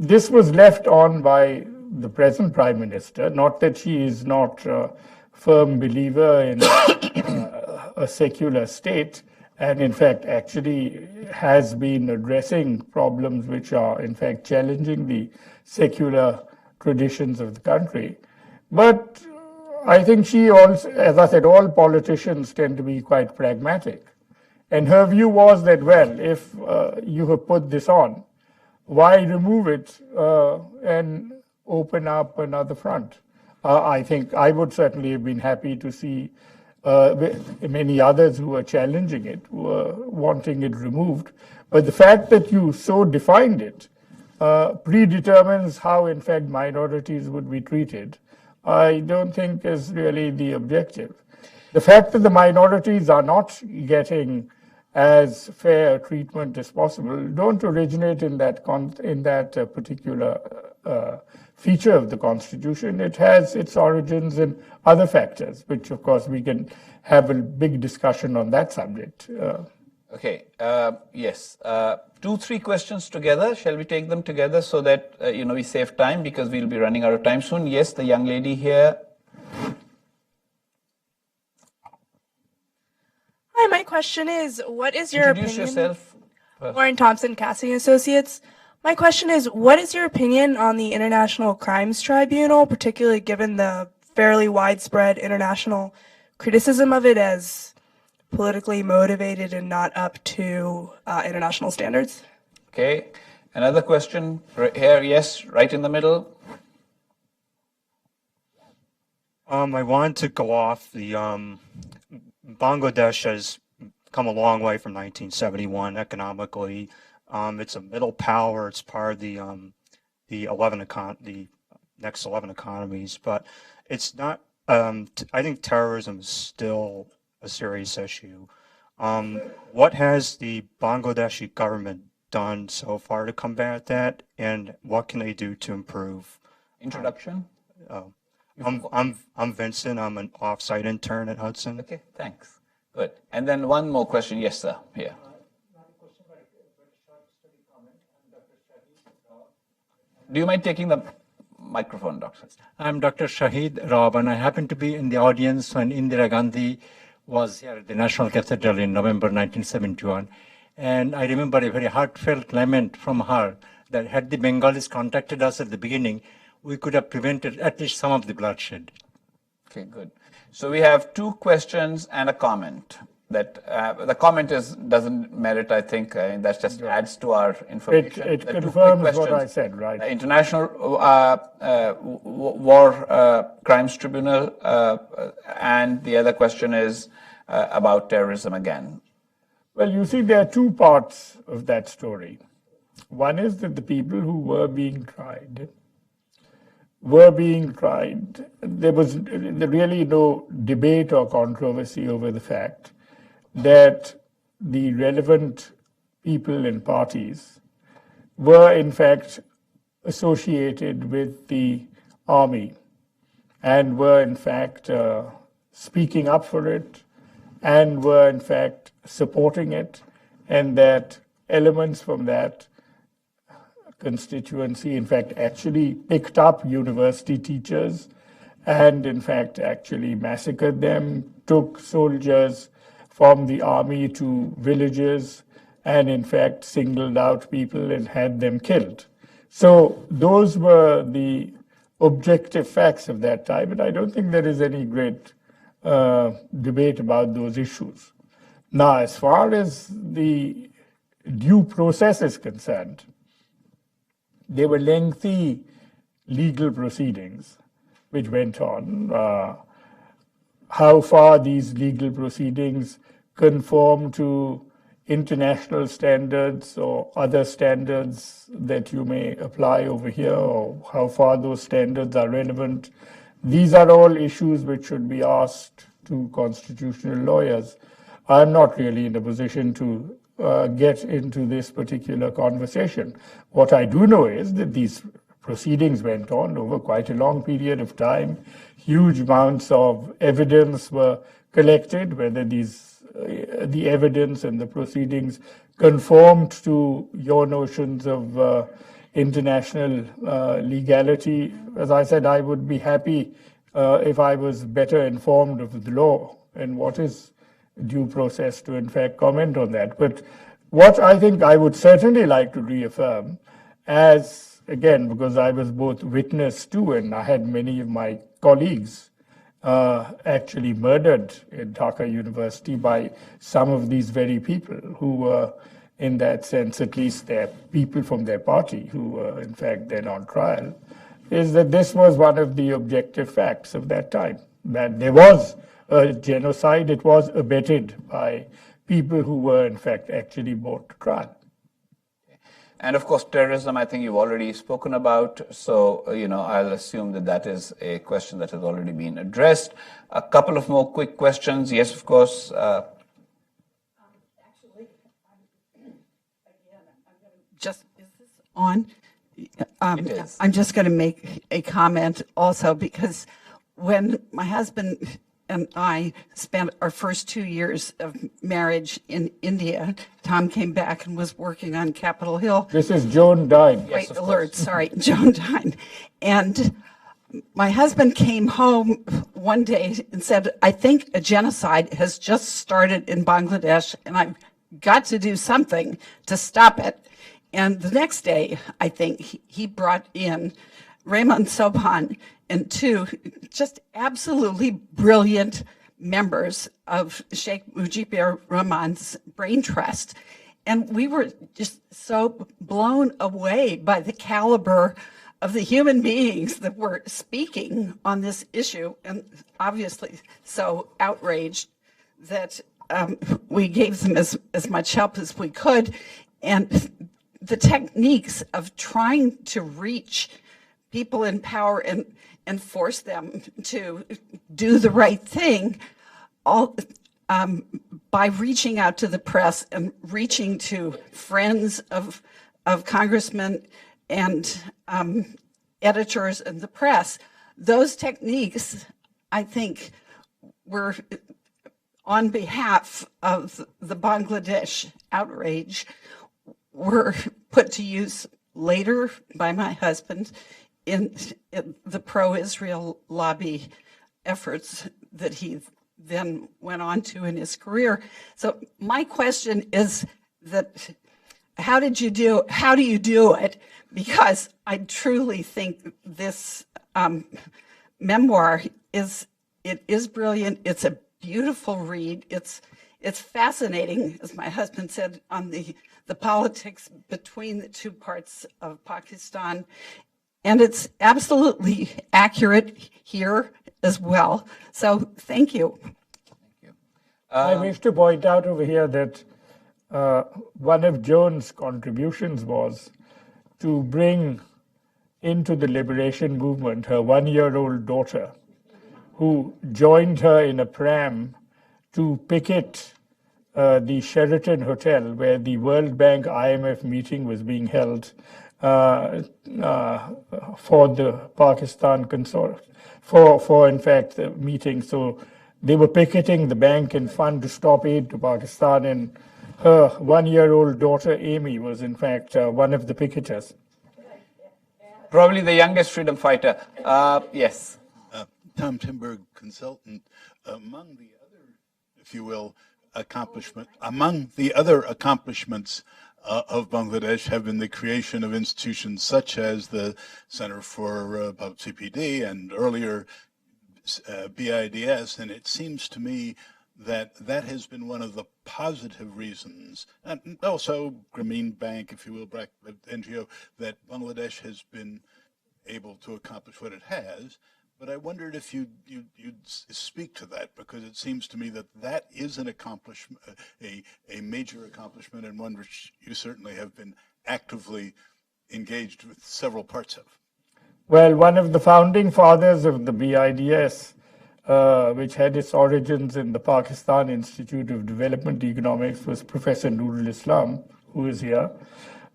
this was left on by the present Prime Minister, not that she is not a firm believer in a secular state, and in fact actually has been addressing problems which are in fact challenging the secular traditions of the country. But I think she also, as I said, all politicians tend to be quite pragmatic. And her view was that, well, if you have put this on, why remove it and open up another front? I think I would certainly have been happy to see many others who are challenging it, who are wanting it removed. But the fact that you so defined it predetermines how, in fact, minorities would be treated, I don't think is really the objective. The fact that the minorities are not getting as fair treatment as possible don't originate in that particular feature of the Constitution. It has its origins in other factors, which of course we can have a big discussion on that subject. Okay, yes. 2-3 questions together. Shall we take them together so that we save time, because we'll be running out of time soon? Yes, the young lady here. Hi, my question is, what is your Introduce opinion? yourself. Warren Thompson, Cassidy Associates. My question is, what is your opinion on the International Crimes Tribunal, particularly given the fairly widespread international criticism of it as politically motivated and not up to international standards? Okay, another question right here. Yes, right in the middle. I wanted to go off the Bangladesh has come a long way from 1971 economically. It's a middle power. It's part of the next 11 economies, but it's not. I think terrorism is still a serious issue. What has the Bangladeshi government done so far to combat that, and what can they do to improve? Introduction. I'm Vincent. I'm an off-site intern at Hudson. Okay, thanks. Good. And then one more question. Yes, sir. Here. Do you mind taking the microphone, Doctor? I'm Dr. Shahid Rab, and I happened to be in the audience when Indira Gandhi was here at the National Cathedral in November 1971. And I remember a very heartfelt lament from her that had the Bengalis contacted us at the beginning, we could have prevented at least some of the bloodshed. Okay, good. So we have 2 questions and a comment. That the comment doesn't merit, I think. That just adds to our information. It confirms what I said, right? International War Crimes Tribunal, and the other question is about terrorism again. Well, you see, there are 2 parts of that story. One is that the people who were being tried. There was really no debate or controversy over the fact that the relevant people and parties were in fact associated with the army and were in fact speaking up for it and were in fact supporting it, and that elements from that constituency, in fact, actually picked up university teachers and, in fact, actually massacred them, took soldiers from the army to villages, and, in fact, singled out people and had them killed. So those were the objective facts of that time, and I don't think there is any great debate about those issues. Now, as far as the due process is concerned, there were lengthy legal proceedings which went on. How far these legal proceedings conform to international standards or other standards that you may apply over here, or how far those standards are relevant, these are all issues which should be asked to constitutional lawyers. I'm not really in a position to get into this particular conversation. What I do know is that these proceedings went on over quite a long period of time. Huge amounts of evidence were collected, whether the evidence and the proceedings conformed to your notions of international legality. As I said, I would be happy if I was better informed of the law and what is due process to, in fact, comment on that. But what I think I would certainly like to reaffirm, as, again, because I was both witness to and I had many of my colleagues actually murdered in Dhaka University by some of these very people who were, in that sense, at least they're people from their party who were, in fact, then on trial, is that this was one of the objective facts of that time, that there was a genocide. It was abetted by people who were, in fact, actually brought to trial. And of course, terrorism, I think you've already spoken about. So, I'll assume that that is a question that has already been addressed. A couple of more quick questions. Yes, of course. Actually, is this on? It is. I'm just going to make a comment also, because when my husband and I spent our first 2 years of marriage in India, Tom came back and was working on Capitol Hill. This is Joan Dine. Great alert, sorry, Joan Dine. And my husband came home one day and said, I think a genocide has just started in Bangladesh and I've got to do something to stop it. And the next day, I think, he brought in Raymond Sobhan and two just absolutely brilliant members of Sheikh Mujibur Rahman's Brain Trust. And we were just so blown away by the caliber of the human beings that were speaking on this issue, and obviously so outraged that we gave them as much help as we could. And the techniques of trying to reach people in power and force them to do the right thing, all by reaching out to the press and reaching to friends of congressmen and editors in the press. Those techniques, I think, were on behalf of the Bangladesh outrage, were put to use later by my husband in the pro-Israel lobby efforts that he then went on to in his career. So my question is that how do you do it? Because I truly think this memoir is brilliant. It's a beautiful read. It's fascinating, as my husband said, on the politics between the two parts of Pakistan. And it's absolutely accurate here as well. So thank you. I wish to point out over here that one of Joan's contributions was to bring into the liberation movement her 1-year-old daughter, who joined her in a pram to picket the Sheraton Hotel, where the World Bank IMF meeting was being held for the Pakistan consortium, for in fact the meeting. So they were picketing the bank and fund to stop aid to Pakistan, and her 1-year-old daughter, Amy, was in fact one of the picketers. Probably the youngest freedom fighter. Yes. Tom Timberg, consultant. Among the other, if you will, among the other accomplishments of Bangladesh have been the creation of institutions such as the Center for CPD and earlier BIDS, and it seems to me that that has been one of the positive reasons, and also Grameen Bank, if you will, NGO, that Bangladesh has been able to accomplish what it has. But I wondered if you'd speak to that, because it seems to me that that is an accomplishment, a major accomplishment, and one which you certainly have been actively engaged with several parts of. Well, one of the founding fathers of the BIDS, which had its origins in the Pakistan Institute of Development Economics, was Professor Nurul Islam, who is here.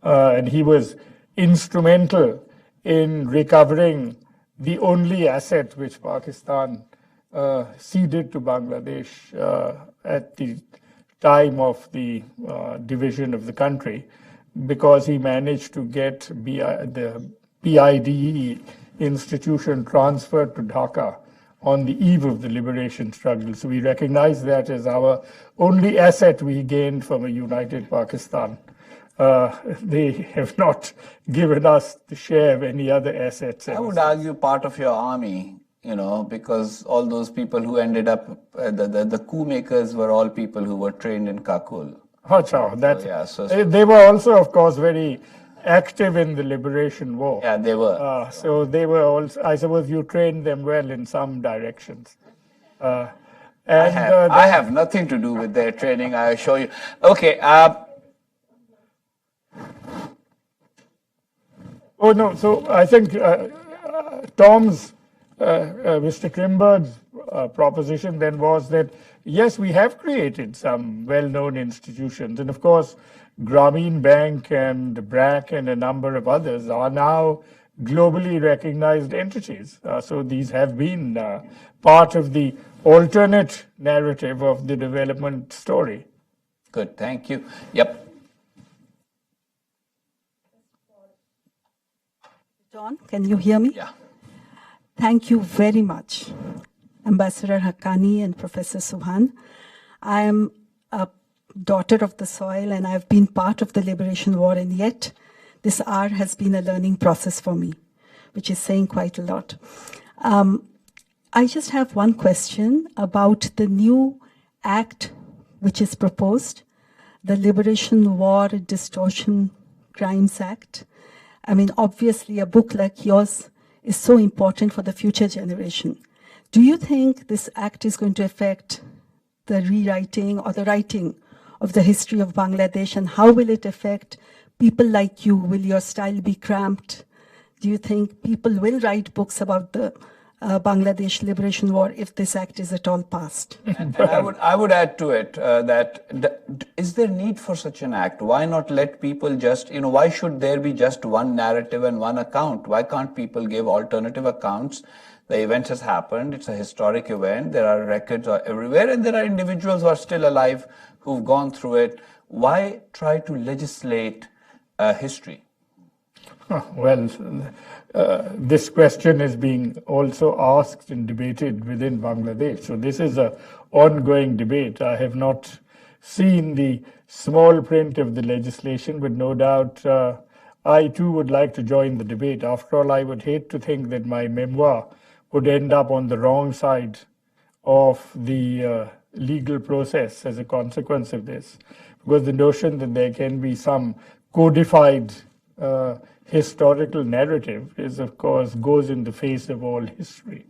And he was instrumental in recovering the only asset which Pakistan ceded to Bangladesh at the time of the division of the country, because he managed to get the BIDE institution transferred to Dhaka on the eve of the liberation struggle. So we recognize that as our only asset we gained from a united Pakistan. They have not given us the share of any other assets. I would argue part of your army, because all those people who ended up, the coup makers were all people who were trained in Kakul. They were also, of course, very active in the liberation war. Yeah, they were. So they were also, I suppose you trained them well in some directions. I have nothing to do with their training, I assure you. Okay. Oh, no. So I think Tom's, Mr. Krimberg's proposition then was that, yes, we have created some well-known institutions. And of course, Grameen Bank and BRAC and a number of others are now globally recognized entities. So these have been part of the alternate narrative of the development story. Good, thank you. Yep. John, can you hear me? Yeah. Thank you very much, Ambassador Haqqani and Professor Subhan. I am a daughter of the soil and I've been part of the liberation war, and yet this hour has been a learning process for me, which is saying quite a lot. I just have one question about the new act which is proposed, the Liberation War Distortion Crimes Act. I mean, obviously, a book like yours is so important for the future generation. Do you think this act is going to affect the rewriting or the writing of the history of Bangladesh, and how will it affect people like you? Will your style be cramped? Do you think people will write books about the Bangladesh Liberation War if this act is at all passed? I would add to it is there need for such an act? Why not let people just, why should there be just one narrative and one account? Why can't people give alternative accounts? The event has happened. It's a historic event. There are records everywhere, and there are individuals who are still alive who've gone through it. Why try to legislate history? Well, this question is being also asked and debated within Bangladesh. So this is an ongoing debate. I have not seen the small print of the legislation, but no doubt I too would like to join the debate. After all, I would hate to think that my memoir would end up on the wrong side of the legal process as a consequence of this, because the notion that there can be some codified historical narrative is, of course, goes in the face of all history.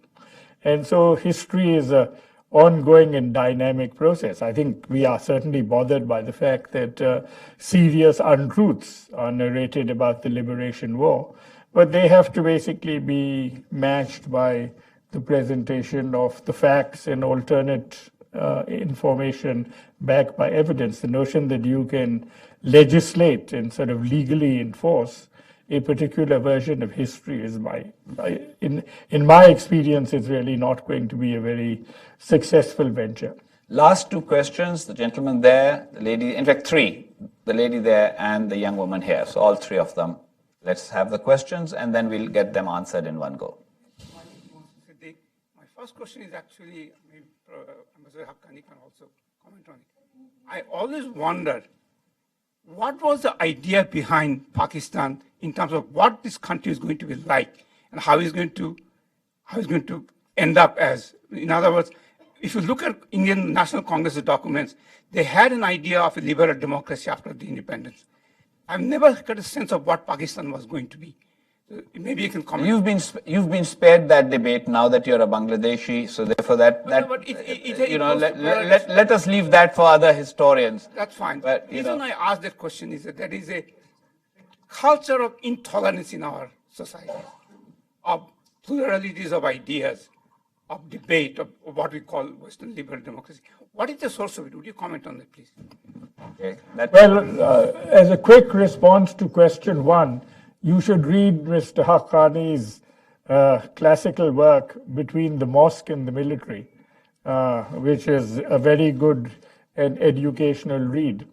And so history is an ongoing and dynamic process. I think we are certainly bothered by the fact that serious untruths are narrated about the liberation war, but they have to basically be matched by the presentation of the facts and alternate information backed by evidence. The notion that you can legislate and sort of legally enforce a particular version of history is in my experience, it's really not going to be a very successful venture. Last two questions, the gentleman there, the lady, in fact, three, the lady there and the young woman here. So all three of them. Let's have the questions and then we'll get them answered in one go. My first question is actually, Ambassador Haqqani can also comment on it. I always wondered, what was the idea behind Pakistan in terms of what this country is going to be like and how it's going to end up as? In other words, if you look at Indian National Congress documents, they had an idea of a liberal democracy after the independence. I've never got a sense of what Pakistan was going to be. Maybe you can comment. You've been spared that debate now that you're a Bangladeshi, so therefore let us leave that for other historians. That's fine. But, the reason I ask that question is that there is a culture of intolerance in our society, of pluralities of ideas, of debate, of what we call Western liberal democracy. What is the source of it? Would you comment on that, please? Okay. Well, as a quick response to question one, you should read Mr. Haqqani's classical work, Between the Mosque and the Military, which is a very good and educational read.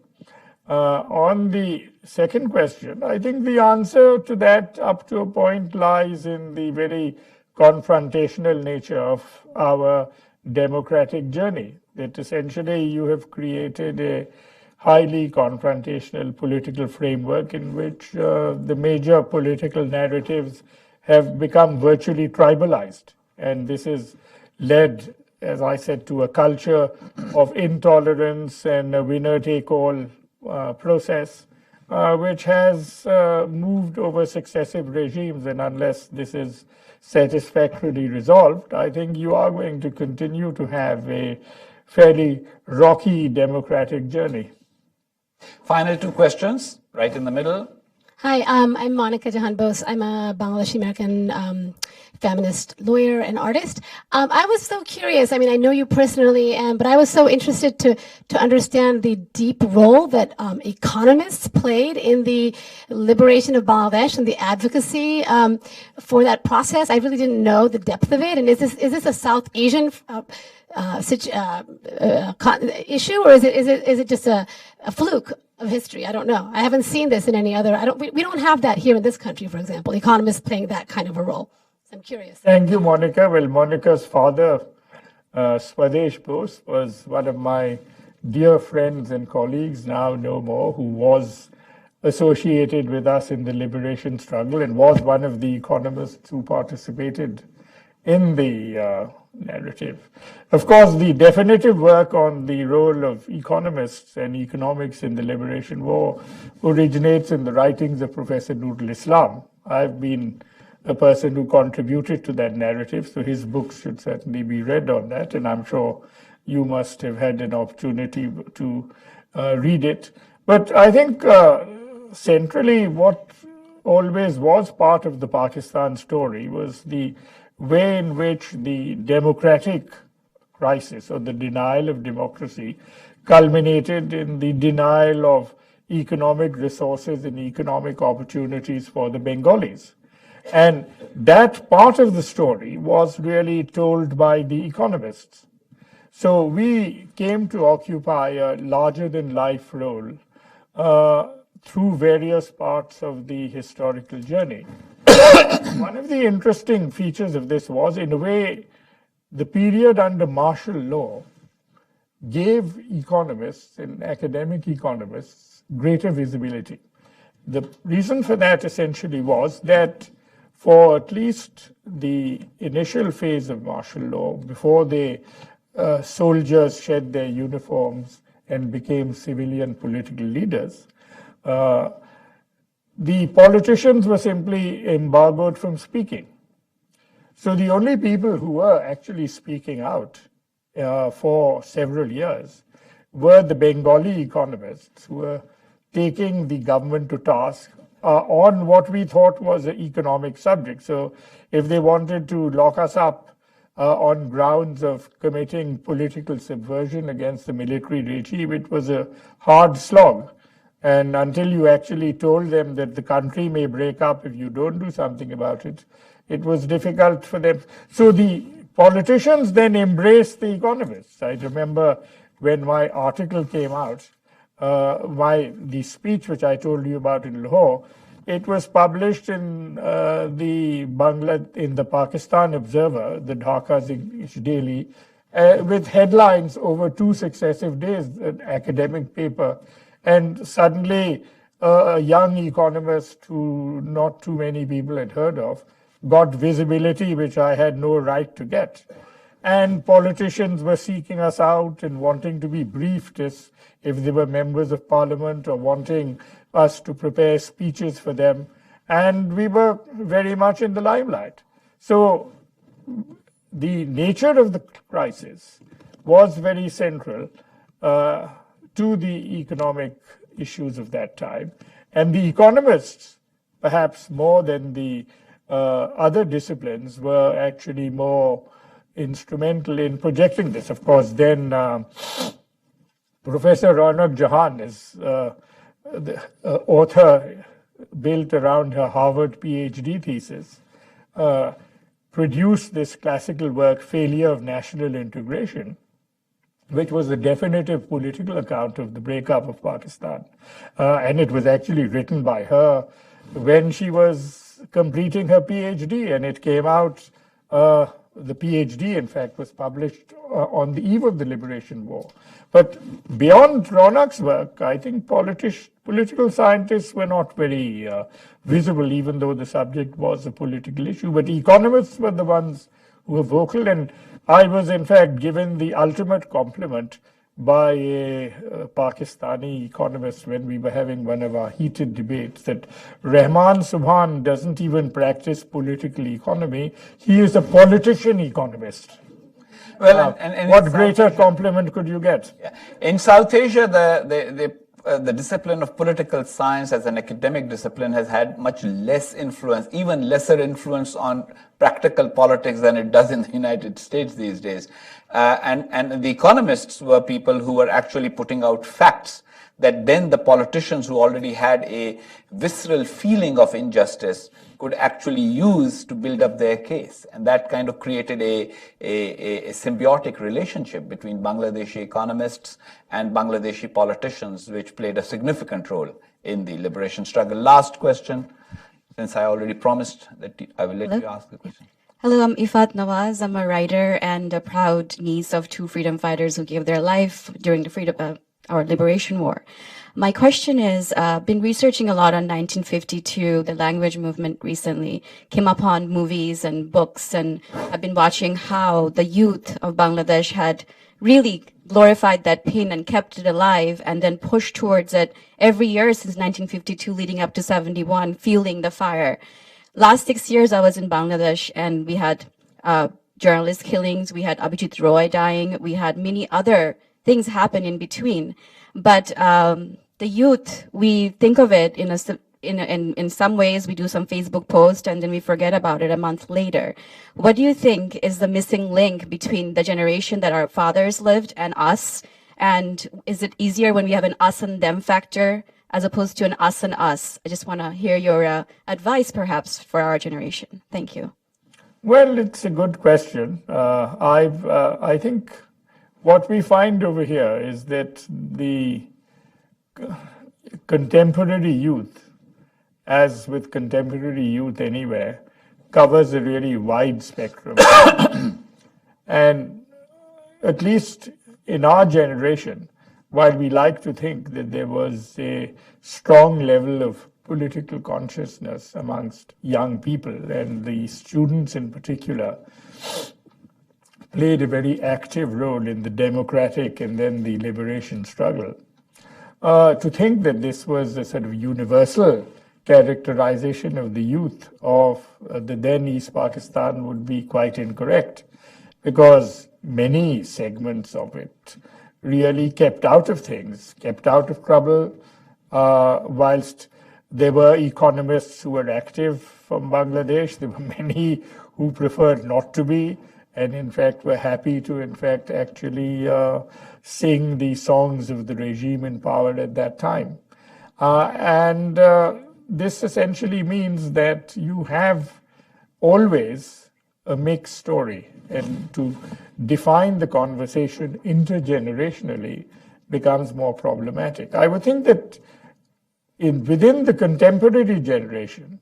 On the second question, I think the answer to that up to a point lies in the very confrontational nature of our democratic journey, that essentially you have created a highly confrontational political framework in which the major political narratives have become virtually tribalized. And this has led, as I said, to a culture of intolerance and a winner-take-all process, which has moved over successive regimes. And unless this is satisfactorily resolved, I think you are going to continue to have a fairly rocky democratic journey. Final two questions, right in the middle. Hi, I'm Monica Jahan Bose. I'm a Bangladeshi American feminist lawyer and artist. I was so curious. I mean, I know you personally, but I was so interested to understand the deep role that economists played in the liberation of Bangladesh and the advocacy for that process. I really didn't know the depth of it. And is this a South Asian issue, or is it just a fluke of history? I don't know. I haven't seen this in any other. We don't have that here in this country, for example. Economists playing that kind of a role. So I'm curious. Thank you, Monica. Well, Monica's father, Swadesh Bose, was one of my dear friends and colleagues, now no more, who was associated with us in the liberation struggle and was one of the economists who participated in the narrative. Of course, the definitive work on the role of economists and economics in the liberation war originates in the writings of Professor Nurul Islam. I've been a person who contributed to that narrative, so his books should certainly be read on that, and I'm sure you must have had an opportunity to read it. But I think centrally what always was part of the Pakistan story was the way in which the democratic crisis or the denial of democracy culminated in the denial of economic resources and economic opportunities for the Bengalis. And that part of the story was really told by the economists. So we came to occupy a larger-than-life role through various parts of the historical journey. One of the interesting features of this was, in a way, the period under martial law gave economists and academic economists greater visibility. The reason for that essentially was that for at least the initial phase of martial law, before the soldiers shed their uniforms and became civilian political leaders, the politicians were simply embargoed from speaking. So the only people who were actually speaking out for several years were the Bengali economists who were taking the government to task on what we thought was an economic subject. So if they wanted to lock us up on grounds of committing political subversion against the military regime, it was a hard slog. And until you actually told them that the country may break up if you don't do something about it, it was difficult for them. So the politicians then embraced the economists. I remember when my article came out, the speech which I told you about in Lahore, it was published in the Pakistan Observer, the Dhaka daily, with headlines over 2 successive days, an academic paper, and suddenly a young economist who not too many people had heard of got visibility which I had no right to get. And politicians were seeking us out and wanting to be briefed as if they were members of parliament or wanting us to prepare speeches for them. And we were very much in the limelight. So the nature of the crisis was very central to the economic issues of that time. And the economists, perhaps more than the other disciplines, were actually more instrumental in projecting this. Of course, then Professor Ronak Jahan is the author built around her Harvard PhD thesis, produced this classical work, Failure of National Integration, which was a definitive political account of the breakup of Pakistan. And it was actually written by her when she was completing her PhD, and it came out, the PhD, in fact, was published on the eve of the Liberation War. But beyond Ronak's work, I think political scientists were not very visible, even though the subject was a political issue. But economists were the ones who were vocal, and I was, in fact, given the ultimate compliment by a Pakistani economist when we were having one of our heated debates that Rahman Subhan doesn't even practice political economy. He is a politician economist. Well, and what greater compliment could you get? Yeah. In South Asia, the discipline of political science as an academic discipline has had much less influence, even lesser influence on practical politics than it does in the United States these days. And the economists were people who were actually putting out facts that then the politicians who already had a visceral feeling of injustice could actually use to build up their case. And that kind of created a symbiotic relationship between Bangladeshi economists and Bangladeshi politicians, which played a significant role in the liberation struggle. Last question, since I already promised that I will let you ask the question. Hello, I'm Ifat Nawaz. I'm a writer and a proud niece of 2 freedom fighters who gave their life during the Liberation War. My question is, been researching a lot on 1952, the language movement recently, came upon movies and books, and I've been watching how the youth of Bangladesh had really glorified that pain and kept it alive and then pushed towards it every year since 1952 leading up to 71, fueling the fire. Last 6 years I was in Bangladesh, and we had journalist killings, we had Abhijit Roy dying, we had many other things happen in between. But the youth, we think of it in some ways, we do some Facebook post and then we forget about it a month later. What do you think is the missing link between the generation that our fathers lived and us? And is it easier when we have an us and them factor as opposed to an us and us? I just want to hear your advice, perhaps, for our generation. Thank you. Well, it's a good question. I think what we find over here is that the contemporary youth, as with contemporary youth anywhere, covers a really wide spectrum. And at least in our generation, while we like to think that there was a strong level of political consciousness amongst young people, and the students in particular played a very active role in the democratic and then the liberation struggle, to think that this was a sort of universal characterization of the youth of the then East Pakistan would be quite incorrect, because many segments of it really kept out of things, kept out of trouble, whilst there were economists who were active from Bangladesh. There were many who preferred not to be, and in fact were happy to, in fact, actually sing the songs of the regime in power at that time. This essentially means that you have always a mixed story, and to define the conversation intergenerationally becomes more problematic. I would think that within the contemporary generation,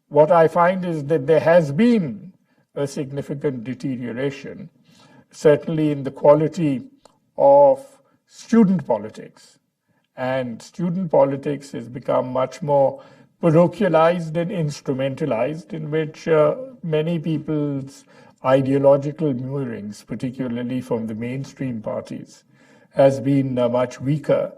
what I find is that there has been a significant deterioration, certainly in the quality of student politics. And student politics has become much more parochialized and instrumentalized, in which many people's ideological moorings, particularly from the mainstream parties, has been much weaker.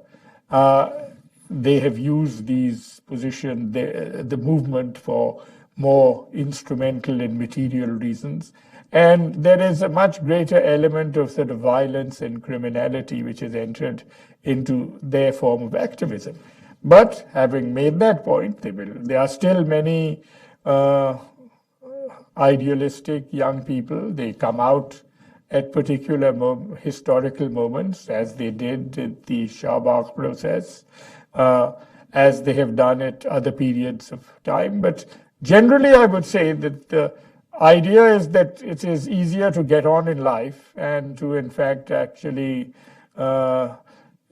They have used these positions, the movement, for more instrumental and material reasons. And there is a much greater element of sort of violence and criminality which has entered into their form of activism. But having made that point, there are still many idealistic young people. They come out at particular historical moments, as they did at the Shahbag process, as they have done at other periods of time. But generally, I would say that the idea is that it is easier to get on in life and to, in fact, actually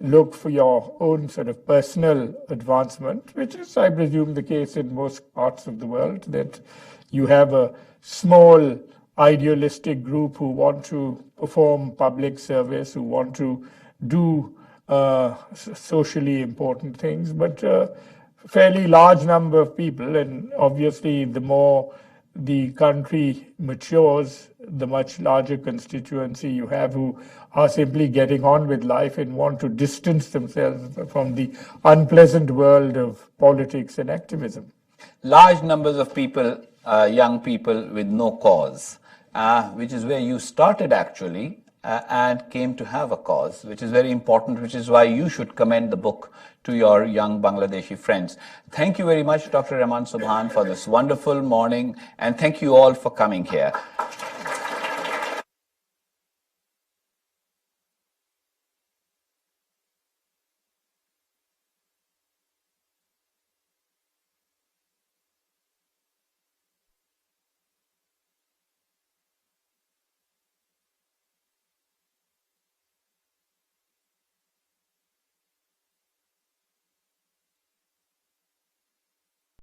look for your own sort of personal advancement, which is, I presume, the case in most parts of the world, that you have a small idealistic group who want to perform public service, who want to do socially important things, but a fairly large number of people. And obviously, the more the country matures, the much larger constituency you have who are simply getting on with life and want to distance themselves from the unpleasant world of politics and activism. Large numbers of people, young people with no cause, which is where you started actually, and came to have a cause, which is very important, which is why you should commend the book to your young Bangladeshi friends. Thank you very much, Dr. Rehman Subhan, for this wonderful morning, and thank you all for coming here.